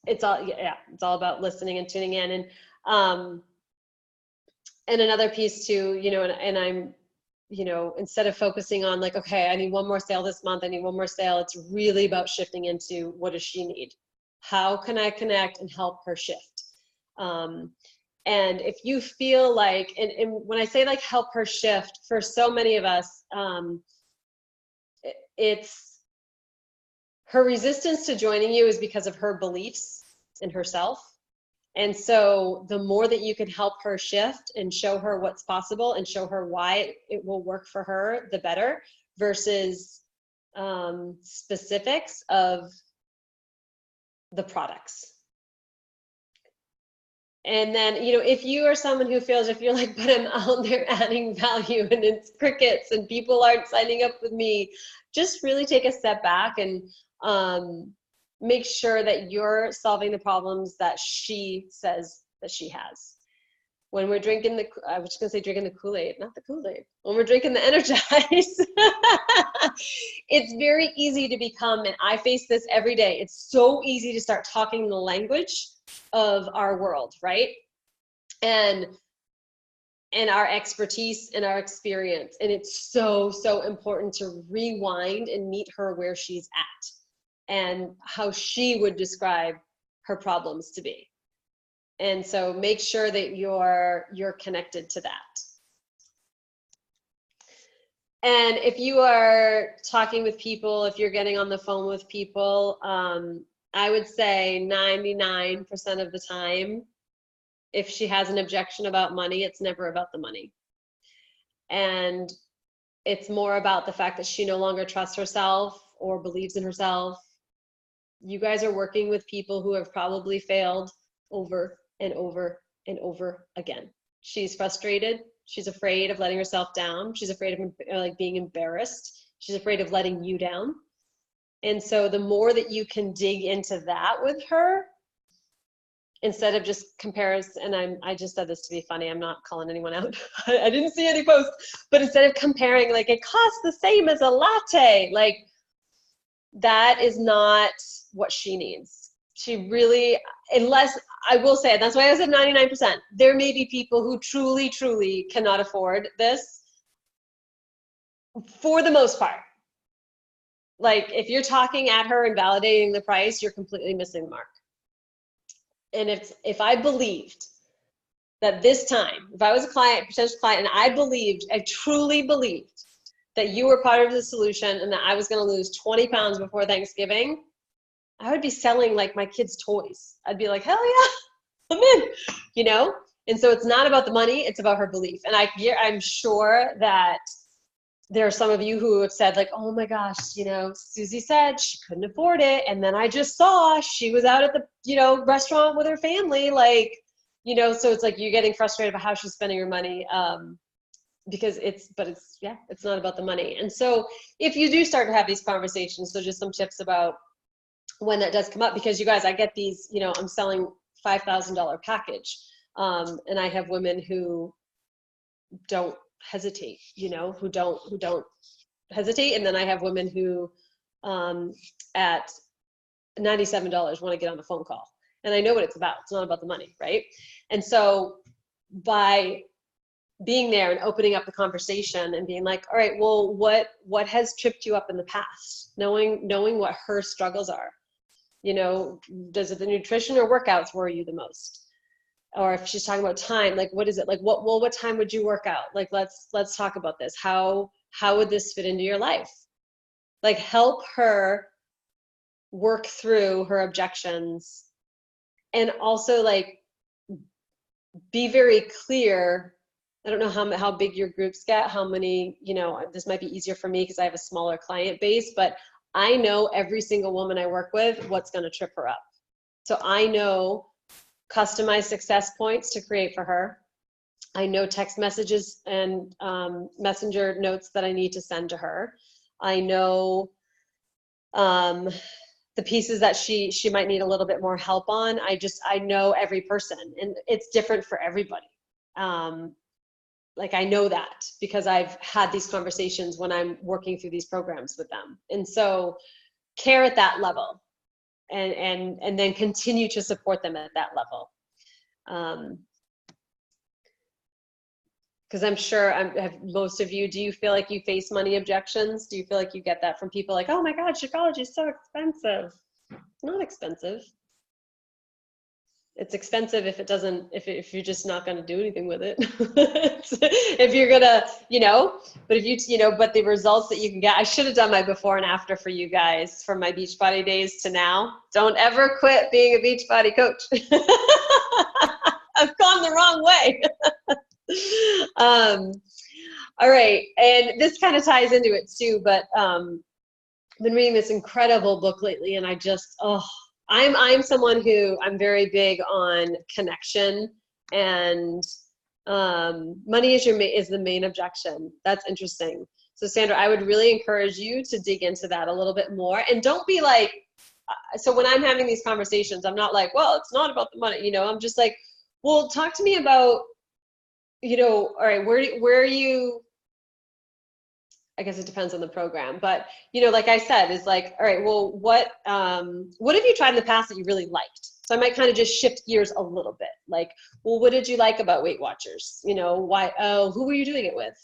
Speaker 2: it's all about listening and tuning in. And And another piece too, you know, and I'm, you know, instead of focusing on like, okay, I need one more sale this month, I need one more sale, it's really about shifting into what does she need? How can I connect and help her shift? And if you feel like, and when I say like help her shift, for so many of us, it's her resistance to joining you is because of her beliefs in herself. And so the more that you can help her shift and show her what's possible and show her why it will work for her, the better, versus specifics of the products. And then, you know, if you are someone who feels, if you're like, but I'm out there adding value and it's crickets and people aren't signing up with me, just really take a step back and make sure that you're solving the problems that she says that she has. When we're drinking the, I was just gonna say drinking the Kool-Aid, not the Kool-Aid. When we're drinking the Energize, it's very easy to become, and I face this every day, it's so easy to start talking the language of our world, right? And our expertise and our experience. And it's so, so important to rewind and meet her where she's at and how she would describe her problems to be. And so make sure that you're connected to that. And if you are talking with people, if you're getting on the phone with people, I would say 99% of the time, if she has an objection about money, it's never about the money. And it's more about the fact that she no longer trusts herself or believes in herself. You guys are working with people who have probably failed over and over and over again. She's frustrated. She's afraid of letting herself down. She's afraid of like being embarrassed. She's afraid of letting you down. And so the more that you can dig into that with her, instead of just comparison, and I just said this to be funny, I'm not calling anyone out. I didn't see any posts, but instead of comparing, like it costs the same as a latte, like that is not what she needs. She really, unless, I will say, that's why I said 99%. There may be people who truly, truly cannot afford this for the most part. Like if you're talking at her and validating the price, you're completely missing the mark. And if I believed that this time, if I was a client, potential client, and I truly believed that you were part of the solution and that I was gonna lose 20 pounds before Thanksgiving, I would be selling like my kids' toys. I'd be like, hell yeah, I'm in, you know? And so it's not about the money, it's about her belief. And I'm sure that there are some of you who have said like, oh my gosh, you know, Susie said she couldn't afford it. And then I just saw she was out at the, you know, restaurant with her family. Like, you know, so it's like you're getting frustrated about how she's spending her money because it's not about the money. And so if you do start to have these conversations, so just some tips about when that does come up, because you guys, I get these, you know, I'm selling $5,000 package. And I have women who don't hesitate, you know, who don't hesitate. And then I have women who at $97 want to get on a phone call. And I know what it's about. It's not about the money, right? And so by being there and opening up the conversation and being like, all right, well, what has tripped you up in the past? Knowing what her struggles are. You know, does it the nutrition or workouts worry you the most? Or if she's talking about time, like what is it? Like what time would you work out? Like let's talk about this. How would this fit into your life? Like help her work through her objections, and also like be very clear. I don't know how big your groups get, how many, you know, this might be easier for me because I have a smaller client base, but I know every single woman I work with, what's going to trip her up. So I know customized success points to create for her. I know text messages and messenger notes that I need to send to her. I know the pieces that she might need a little bit more help on. I know every person, and it's different for everybody. Like I know that because I've had these conversations when I'm working through these programs with them. And so care at that level and then continue to support them at that level. Because I'm sure have most of you, do you feel like you face money objections? Do you feel like you get that from people like, oh my God, Shakeology is so expensive? It's not expensive. It's expensive if it doesn't, if you're just not going to do anything with it. If you're going to, but if but the results that you can get, I should have done my before and after for you guys from my Beachbody days to now. Don't ever quit being a Beachbody coach. I've gone the wrong way. All right. And this kind of ties into it too, but, I've been reading this incredible book lately and I just, I'm someone who I'm very big on connection, and money is the main objection. That's interesting. So Sandra, I would really encourage you to dig into that a little bit more, and don't be like, so when I'm having these conversations, I'm not like, well, it's not about the money, I'm just like, well, talk to me about, all right, where are you, I guess it depends on the program, but like I said, is like, all right, well, what have you tried in the past that you really liked? So I might kind of just shift gears a little bit. Like, well, what did you like about Weight Watchers? Why? Oh, who were you doing it with?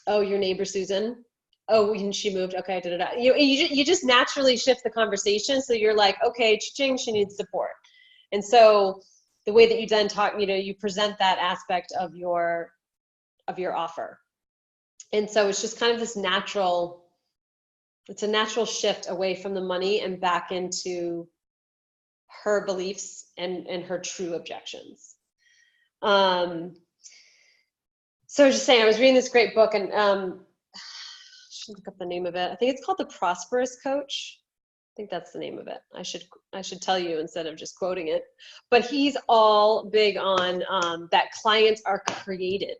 Speaker 2: Oh, your neighbor Susan. Oh, when she moved. Okay, da da da. You just naturally shift the conversation. So you're like, okay, cha-ching, she needs support. And so the way that you then talk, you present that aspect of your offer. And so it's just kind of this natural shift away from the money and back into her beliefs and her true objections. So I was just saying, I was reading this great book, and I should look up the name of it. I think it's called The Prosperous Coach. I think that's the name of it. I should tell you instead of just quoting it. But he's all big on that clients are created.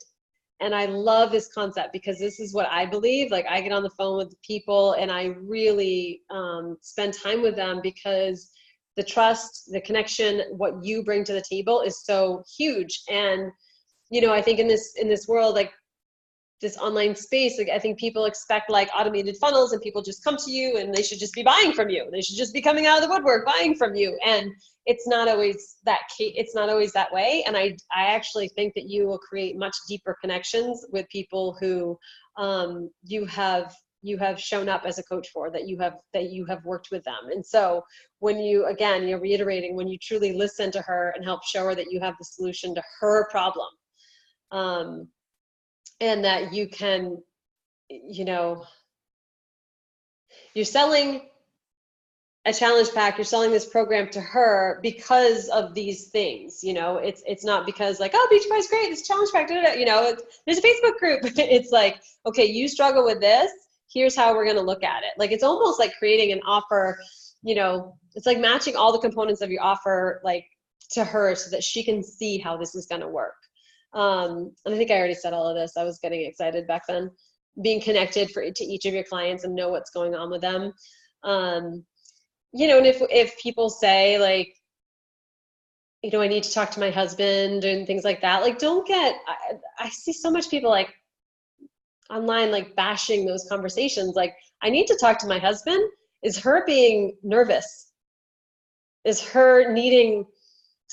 Speaker 2: And I love this concept because this is what I believe. Like, I get on the phone with people and I really spend time with them because the trust, the connection, what you bring to the table is so huge. And, I think in this world, like this online space, like I think people expect like automated funnels and people just come to you and they should just be buying from you. They should just be coming out of the woodwork buying from you. And it's not always that case. It's not always that way. And I actually think that you will create much deeper connections with people who you have shown up as a coach for, that you have worked with them. And so when you're reiterating, when you truly listen to her and help show her that you have the solution to her problem, and that you can, you're selling a challenge pack, you're selling this program to her because of these things. It's not because like, oh, Beachbody's great, this challenge pack, there's a Facebook group. It's like, okay, you struggle with this, here's how we're going to look at it. Like, it's almost like creating an offer, it's like matching all the components of your offer, like, to her so that she can see how this is going to work. And I think I already said all of this. I was getting excited back then. Being connected to each of your clients and know what's going on with them. And if people say like, I need to talk to my husband and things like that, like, I see so much people like online, like bashing those conversations. Like, I need to talk to my husband. Is her being nervous? Is her needing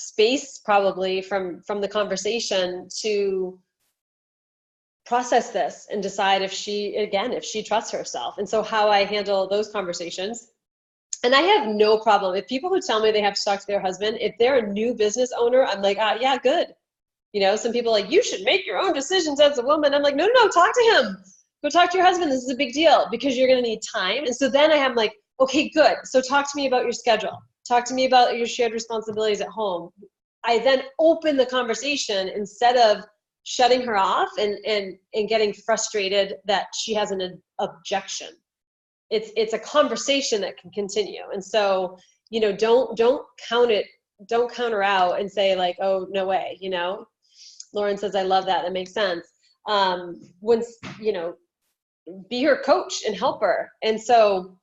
Speaker 2: space probably from the conversation to process this and decide if she trusts herself. And so how I handle those conversations, and I have no problem if people who tell me they have to talk to their husband, if they're a new business owner, I'm like, yeah, good. Some people are like, you should make your own decisions as a woman. I'm like, no, talk to him. Go talk to your husband. This is a big deal because you're going to need time. And so then I am like, okay, good. So talk to me about your schedule. Talk to me about your shared responsibilities at home. I then open the conversation instead of shutting her off and getting frustrated that she has an objection. It's a conversation that can continue. And so, don't counter out and say like, oh, no way, Lauren says, I love that. That makes sense. Be her coach and help her. And so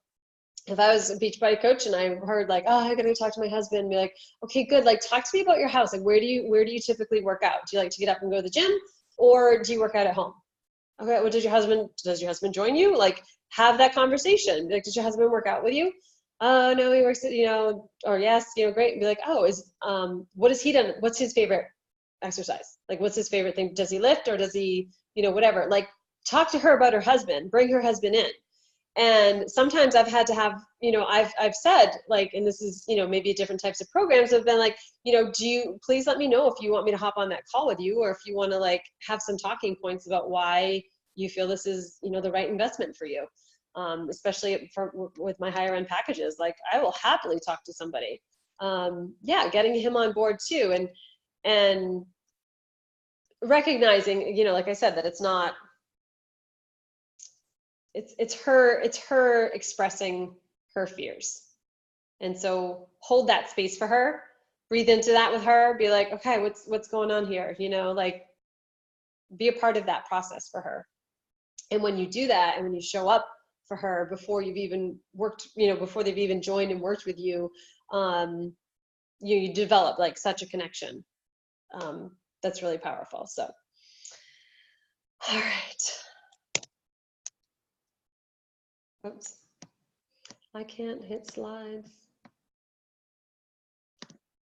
Speaker 2: if I was a Beachbody coach and I heard like, oh, I gotta go talk to my husband, and be like, okay, good. Like, talk to me about your house. Like, where do you typically work out? Do you like to get up and go to the gym, or do you work out at home? Okay, well, does your husband join you? Like, have that conversation. Like, does your husband work out with you? Oh, no, he works at, or yes, great. And be like, oh, what has he done? What's his favorite exercise? Like, what's his favorite thing? Does he lift, or does he, whatever? Like, talk to her about her husband, bring her husband in. And sometimes I've had to have, I've said, like, and this is, maybe different types of programs have been like, do you please let me know if you want me to hop on that call with you, or if you want to like have some talking points about why you feel this is, the right investment for you. Especially with my higher end packages, like I will happily talk to somebody. Getting him on board too. And recognizing, like I said, that it's not, it's her expressing her fears. And so hold that space for her, breathe into that with her, be like, okay, what's going on here? Like be a part of that process for her. And when you do that, and when you show up for her before you've even worked, before they've even joined and worked with you, you develop like such a connection. That's really powerful. So, all right. Oops, I can't hit slides.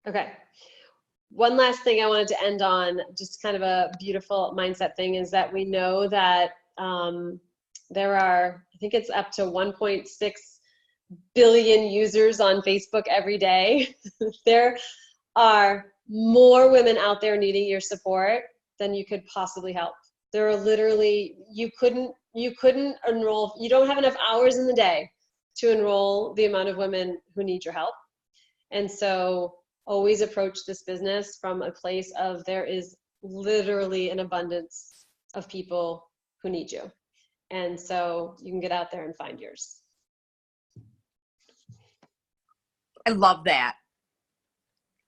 Speaker 2: Okay. One last thing I wanted to end on, just kind of a beautiful mindset thing, is that we know that there are, I think it's up to 1.6 billion users on Facebook every day. There are more women out there needing your support than you could possibly help. There are literally, you couldn't enroll, you don't have enough hours in the day to enroll the amount of women who need your help. And so always approach this business from a place of, there is literally an abundance of people who need you. And so you can get out there and find yours.
Speaker 1: I love that.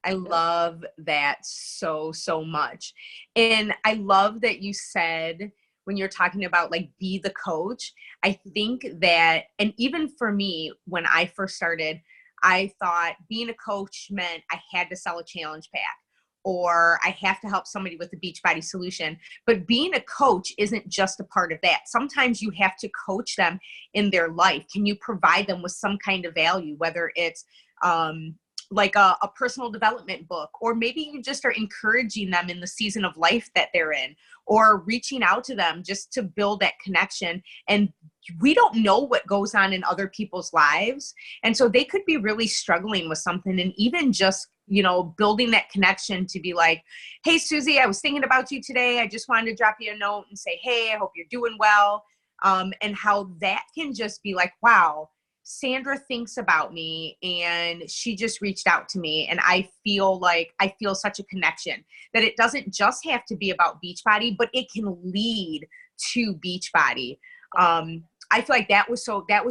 Speaker 1: I love that so, so much. And I love that you said, when you're talking about like, be the coach, I think that, and even for me, when I first started, I thought being a coach meant I had to sell a challenge pack, or I have to help somebody with a Beachbody solution. But being a coach isn't just a part of that. Sometimes you have to coach them in their life. Can you provide them with some kind of value, whether it's like a personal development book, or maybe you just are encouraging them in the season of life that they're in, or reaching out to them just to build that connection. And we don't know what goes on in other people's lives. And so they could be really struggling with something, and even just, building that connection to be like, hey, Susie, I was thinking about you today. I just wanted to drop you a note and say, hey, I hope you're doing well. And how that can just be like, wow, Sandra thinks about me, and she just reached out to me, and I feel such a connection, that it doesn't just have to be about Beachbody, but it can lead to Beachbody. I feel like that was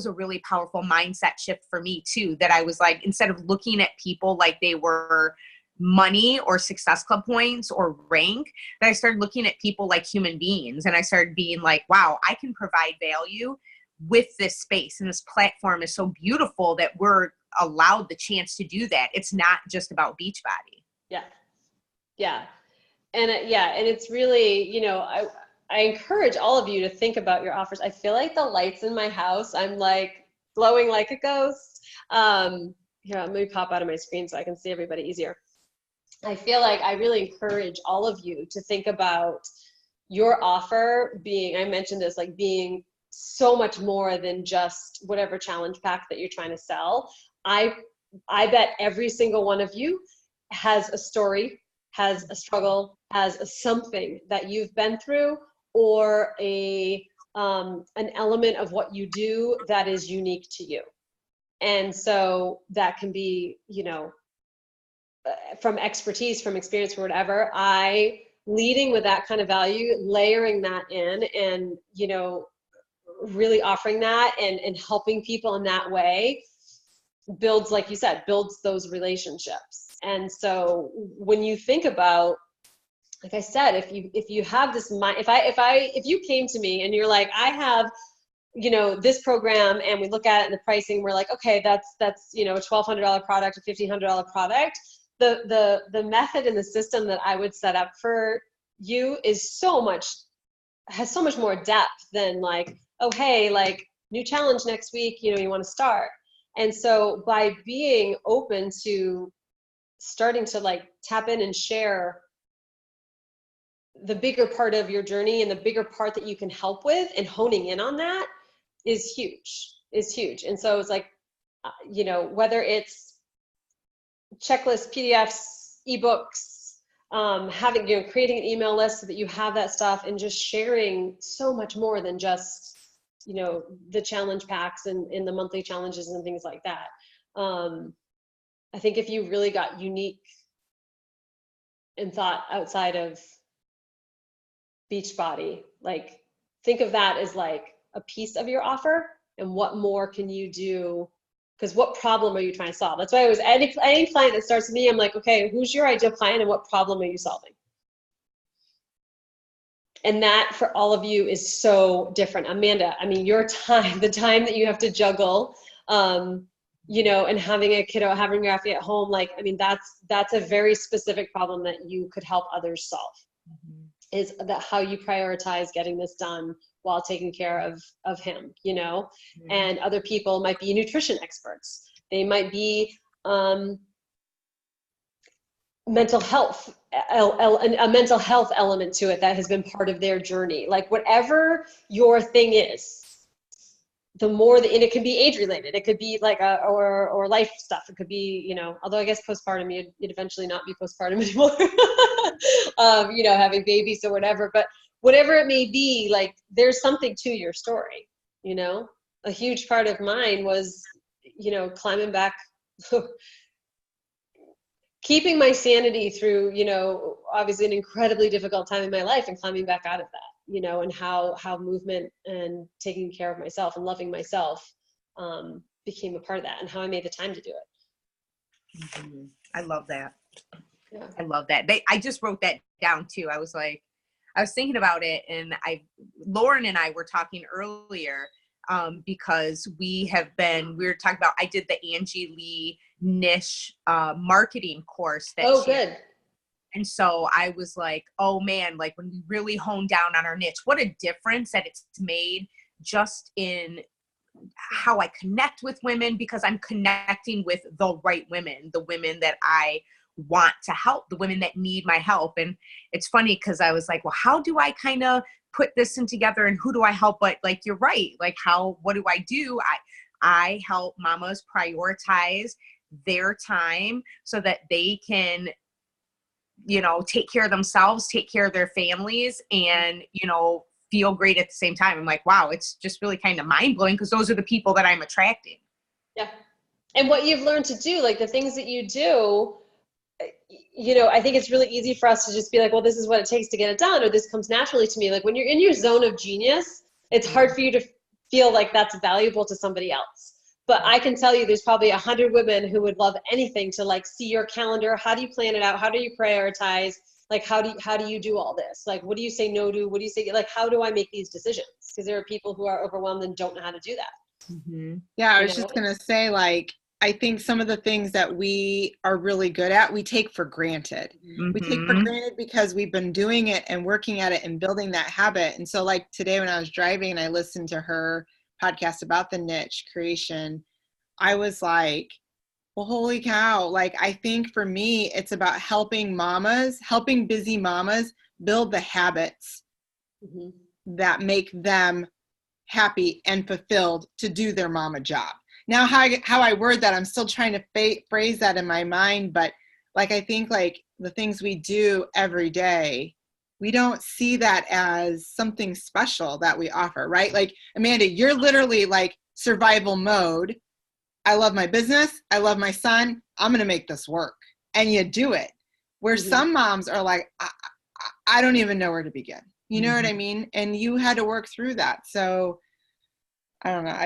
Speaker 1: a really powerful mindset shift for me too, that I was like, instead of looking at people like they were money or Success Club points or rank, that I started looking at people like human beings, and I started being like, wow, I can provide value with this space, and this platform is so beautiful that we're allowed the chance to do that. It's not just about Beachbody.
Speaker 2: Yeah. And and it's really, I encourage all of you to think about your offers. I feel like the lights in my house, I'm like glowing like a ghost. Here, let me pop out of my screen so I can see everybody easier. I feel like I really encourage all of you to think about your offer being, I mentioned this, like being so much more than just whatever challenge pack that you're trying to sell. I bet every single one of you has a story, has a struggle, has a something that you've been through, or an element of what you do that is unique to you. And so that can be, from expertise, from experience, or whatever. Leading with that kind of value, layering that in, and, really offering that and helping people in that way builds, like you said, builds those relationships. And so when you think about, like I said, if you have this mind, if you came to me and you're like, I have, this program, and we look at it and the pricing, we're like, okay, that's a $1,200 product, a $1,500 product. The method and the system that I would set up for you has so much more depth than like, oh, hey, like new challenge next week, you want to start. And so by being open to starting to like tap in and share the bigger part of your journey and the bigger part that you can help with, and honing in on that is huge, And so it's like, you know, whether it's checklists, PDFs, ebooks, having, you know, creating an email list so that you have that stuff, and just sharing so much more than just, you know, the challenge packs and the monthly challenges and things like that. I think if you really got unique and thought outside of Beachbody, like, think of that as like a piece of your offer, and what more can you do? Because what problem are you trying to solve? That's why I always, any client that starts with me, I'm like, okay, who's your ideal client and what problem are you solving? And that for all of you is so different. Amanda, I mean, your time, the time that you have to juggle, you know, and having a kiddo, having your athlete at home, like, I mean, that's a very specific problem that you could help others solve. Is that how you prioritize getting this done while taking care of him, you know? And other people might be nutrition experts. They might be mental health, a mental health element to it that has been part of their journey. Like, whatever your thing is, the more that, and it could be age related, it could be like or life stuff. It could be, you know, although I guess postpartum, you'd eventually not be postpartum anymore, you know, having babies or whatever, but whatever it may be, like, there's something to your story, you know? A huge part of mine was, you know, climbing back, keeping my sanity through, you know, obviously an incredibly difficult time in my life, and climbing back out of that, you know, and how movement and taking care of myself and loving myself became a part of that, and how I made the time to do it.
Speaker 1: I love that.
Speaker 2: Yeah.
Speaker 1: I love that. I just wrote that down too. I was thinking about it, and Lauren and I were talking earlier because we were talking about, I did the Angie Lee niche marketing course that
Speaker 2: good.
Speaker 1: And so I was like, oh man, like, when we really hone down on our niche, what a difference that it's made just in how I connect with women, because I'm connecting with the right women, the women that I want to help, the women that need my help. And it's funny because I was like, well, how do I kind of put this in together, and who do I help? But like, you're right. Like, what do I do? I help mamas prioritize their time so that they can, you know, take care of themselves, take care of their families, and, you know, feel great at the same time. I'm like, wow, it's just really kind of mind blowing, because those are the people that I'm attracting.
Speaker 2: Yeah. And what you've learned to do, like the things that you do, you know, I think it's really easy for us to just be like, well, this is what it takes to get it done, or this comes naturally to me. Like, when you're in your zone of genius, it's hard for you to feel like that's valuable to somebody else. But I can tell you, there's probably 100 women who would love anything to, like, see your calendar. How do you plan it out? How do you prioritize? Like, how do you do all this? Like, what do you say no to? What do you say? Like, how do I make these decisions? Because there are people who are overwhelmed and don't know how to do that.
Speaker 4: Mm-hmm. Yeah, I was just going to say, like, I think some of the things that we are really good at, we take for granted. Mm-hmm. We take for granted because we've been doing it and working at it and building that habit. And so, like, today when I was driving and I listened to her podcast about the niche creation, I was like, well, holy cow. Like, I think for me, it's about helping busy mamas build the habits that make them happy and fulfilled to do their mama job. Now, how I word that, I'm still trying to phrase that in my mind, but like, I think like the things we do every day, we don't see that as something special that we offer, right? Like, Amanda, you're literally like survival mode. I love my business. I love my son. I'm going to make this work. And you do it. Where some moms are like, I don't even know where to begin. You know what I mean? And you had to work through that. So I don't know.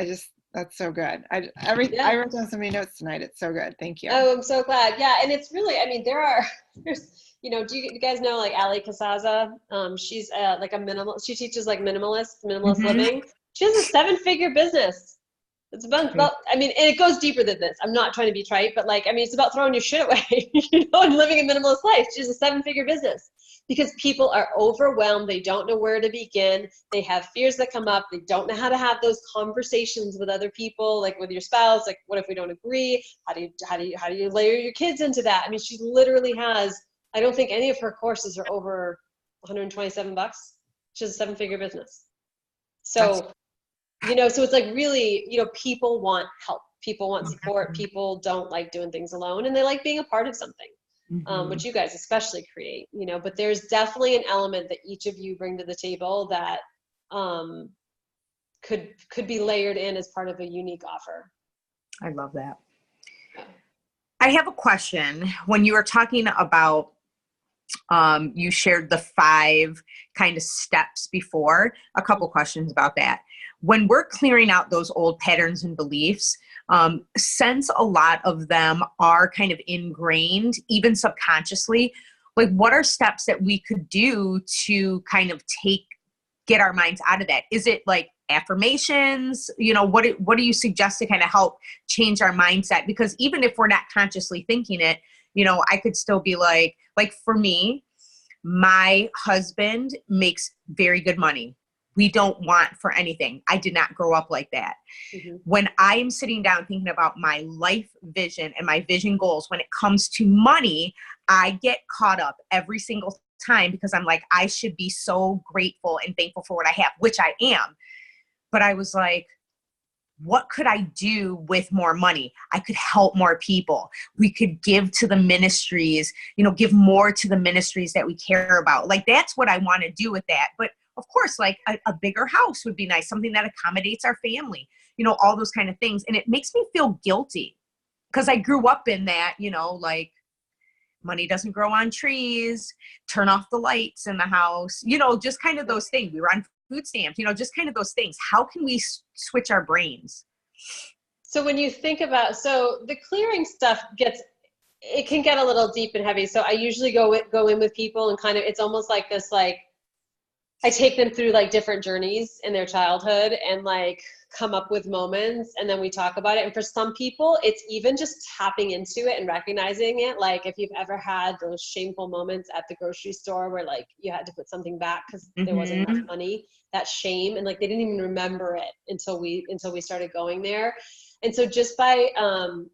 Speaker 4: That's so good. I wrote down so many notes tonight. It's so good. Thank you.
Speaker 2: Oh, I'm so glad. Yeah. And it's really, I mean, there's, you know, do you guys know like Ali Casaza? She's like a she teaches like minimalist living. She has a 7-figure business. It's about, I mean, and it goes deeper than this. I'm not trying to be trite, but like, I mean, it's about throwing your shit away, you know, and living a minimalist life. She has a 7-figure business because people are overwhelmed. They don't know where to begin. They have fears that come up. They don't know how to have those conversations with other people, like with your spouse. Like, what if we don't agree? How do you layer your kids into that? I mean, she literally has, I don't think any of her courses are over $127. She's a 7-figure business. So, you know, so it's like really, you know, people want help. People want support. People don't like doing things alone, and they like being a part of something, which you guys especially create, you know, but there's definitely an element that each of you bring to the table that could be layered in as part of a unique offer.
Speaker 1: I love that. I have a question. When you were talking about, you shared the 5 kind of steps before, a couple questions about that. When we're clearing out those old patterns and beliefs, since a lot of them are kind of ingrained, even subconsciously, like what are steps that we could do to kind of get our minds out of that? Is it like affirmations? You know, what do you suggest to kind of help change our mindset? Because even if we're not consciously thinking it, you know, I could still be like for me, my husband makes very good money. We don't want for anything. I did not grow up like that. When I am sitting down thinking about my life vision and my vision goals, when it comes to money, I get caught up every single time because I'm like, I should be so grateful and thankful for what I have, which I am. But I was like, what could I do with more money? I could help more people. We could give to the ministries, you know, give more to the ministries that we care about. Like, that's what I want to do with that. But of course, like a bigger house would be nice, something that accommodates our family, you know, all those kind of things. And it makes me feel guilty because I grew up in that, you know, like money doesn't grow on trees, turn off the lights in the house, you know, just kind of those things. We were on food stamps, you know, just kind of those things. How can we switch our brains?
Speaker 2: So when you think about, so the clearing stuff it can get a little deep and heavy. So I usually go in with people and kind of, it's almost like this, like, I take them through like different journeys in their childhood and like come up with moments, and then we talk about it. And for some people, it's even just tapping into it and recognizing it. Like if you've ever had those shameful moments at the grocery store where like you had to put something back because there wasn't enough money, that shame, and like they didn't even remember it until we started going there. And so just by,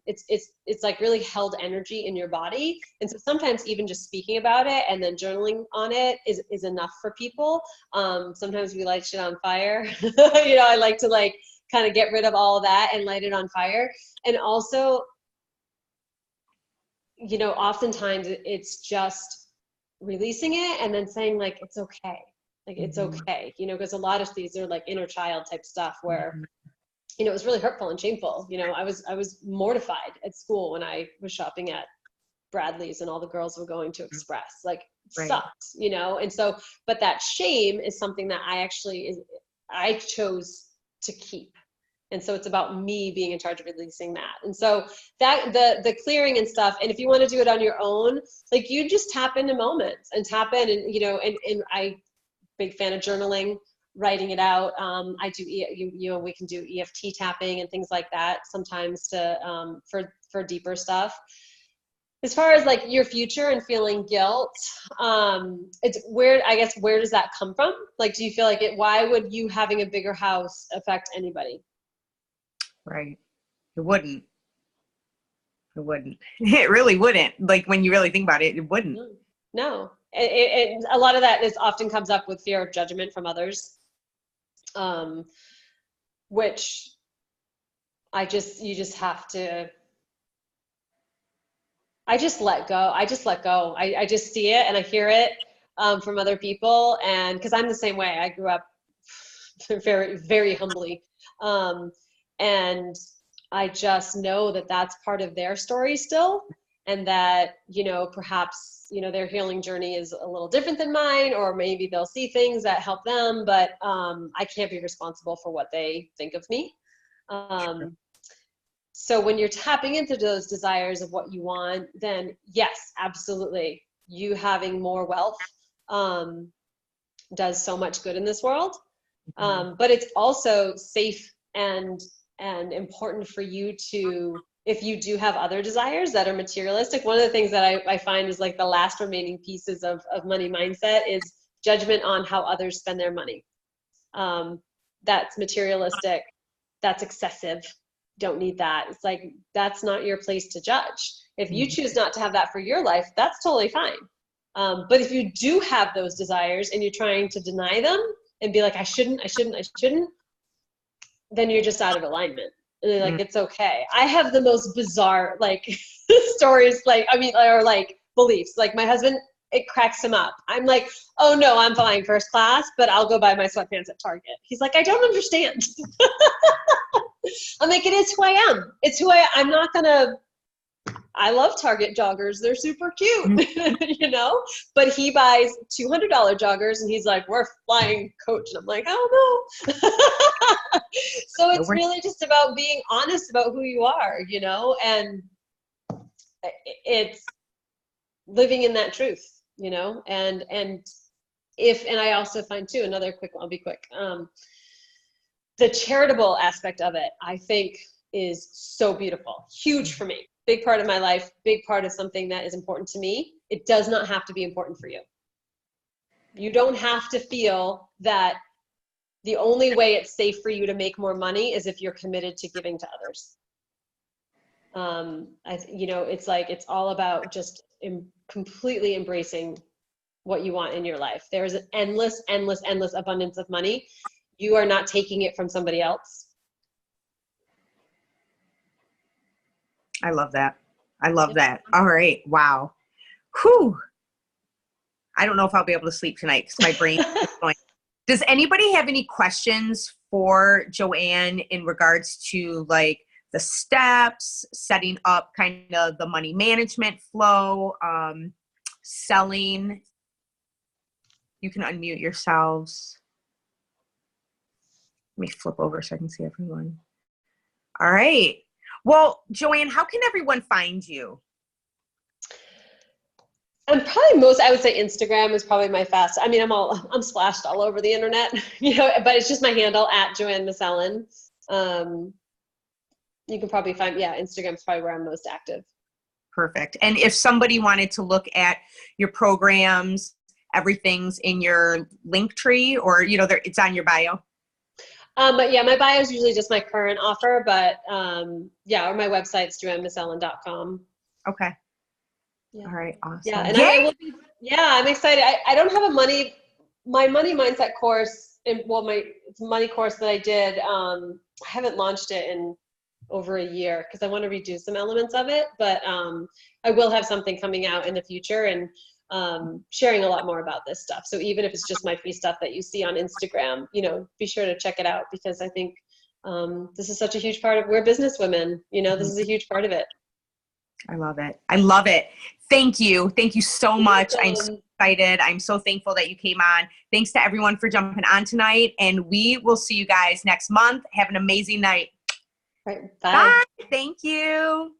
Speaker 2: it's like really held energy in your body. And so sometimes even just speaking about it and then journaling on it is enough for people. Sometimes we light shit on fire. You know, I like to like kind of get rid of all of that and light it on fire. And also, you know, oftentimes it's just releasing it and then saying like, it's okay. Like, it's okay. You know, because a lot of these are like inner child type stuff where, you know, it was really hurtful and shameful. You know, I was mortified at school when I was shopping at Bradley's and all the girls were going to Express. Like, it sucked, you know? And so, but that shame is something that I chose to keep. And so it's about me being in charge of releasing that. And so that the clearing and stuff, and if you want to do it on your own, like you just tap into moments and tap in and, you know, and I big fan of journaling, writing it out. I do, you know, we can do EFT tapping and things like that sometimes to, for deeper stuff. As far as like your future and feeling guilt, it's where, I guess, where does that come from? Like, do you feel like why would you having a bigger house affect anybody?
Speaker 1: Right. It wouldn't. It wouldn't. It really wouldn't. Like when you really think about it, it wouldn't.
Speaker 2: No. A lot of that often comes up with fear of judgment from others. Which you just have to, I just let go. I just see it and I hear it from other people. And because I'm the same way, I grew up very, very humbly. And I just know that that's part of their story still. And that, you know, perhaps, you know, their healing journey is a little different than mine, or maybe they'll see things that help them, but I can't be responsible for what they think of me. So when you're tapping into those desires of what you want, then yes, absolutely. You having more wealth does so much good in this world. But it's also safe and important for you to, if you do have other desires that are materialistic. One of the things that I find is like the last remaining pieces of money mindset is judgment on how others spend their money. That's materialistic. That's excessive. Don't need that. It's like, that's not your place to judge. If you choose not to have that for your life, that's totally fine. But if you do have those desires and you're trying to deny them and be like, I shouldn't, then you're just out of alignment. And they're like, it's okay. I have the most bizarre, like, stories, like, or like beliefs. Like my husband, it cracks him up. I'm like, oh no, I'm flying first class, but I'll go buy my sweatpants at Target. He's like, I don't understand. I'm like, it is who I am. It's who I'm not gonna, I love Target joggers. They're super cute, you know, but he buys $200 joggers and he's like, we're flying coach. And I'm like, oh no. So it's really just about being honest about who you are, you know, and it's living in that truth, you know, and I also find too, another quick, I'll be quick. The charitable aspect of it, I think is so beautiful, huge for me. Big part of my life, big part of something that is important to me. It does not have to be important for you. You don't have to feel that the only way it's safe for you to make more money is if you're committed to giving to others. You know, it's like, it's all about just completely embracing what you want in your life. There is an endless abundance of money. You are not taking it from somebody else.
Speaker 1: I love that. I love that. All right. Wow. Whew. I don't know if I'll be able to sleep tonight because my brain is going. Does anybody have any questions for Joanne in regards to like the steps, setting up kind of the money management flow, selling? You can unmute yourselves. Let me flip over so I can see everyone. All right. Well, Joanne, how can everyone find you?
Speaker 2: And probably I would say Instagram is probably my fast. I mean, I'm splashed all over the internet, you know, but it's just my handle at Joanne Mosellen. You can probably find, Instagram's probably where I'm most active.
Speaker 1: Perfect. And if somebody wanted to look at your programs, everything's in your link tree, or, you know, it's on your bio.
Speaker 2: But yeah, my bio is usually just my current offer, but or my website's joannemosellen.com.
Speaker 1: Okay.
Speaker 2: Yeah.
Speaker 1: All right. Awesome.
Speaker 2: Yeah. And I'm excited. I don't have my money mindset course, my money course that I did, I haven't launched it in over a year because I want to redo some elements of it, but I will have something coming out in the future and sharing a lot more about this stuff. So even if it's just my free stuff that you see on Instagram, you know, be sure to check it out because I think this is such a huge part of, we're business women, you know, this is a huge part of it.
Speaker 1: I love it. I love it. Thank you. Thank you so much. I'm so excited. I'm so thankful that you came on. Thanks to everyone for jumping on tonight. And we will see you guys next month. Have an amazing night.
Speaker 2: Right. Bye.
Speaker 1: Bye. Thank you.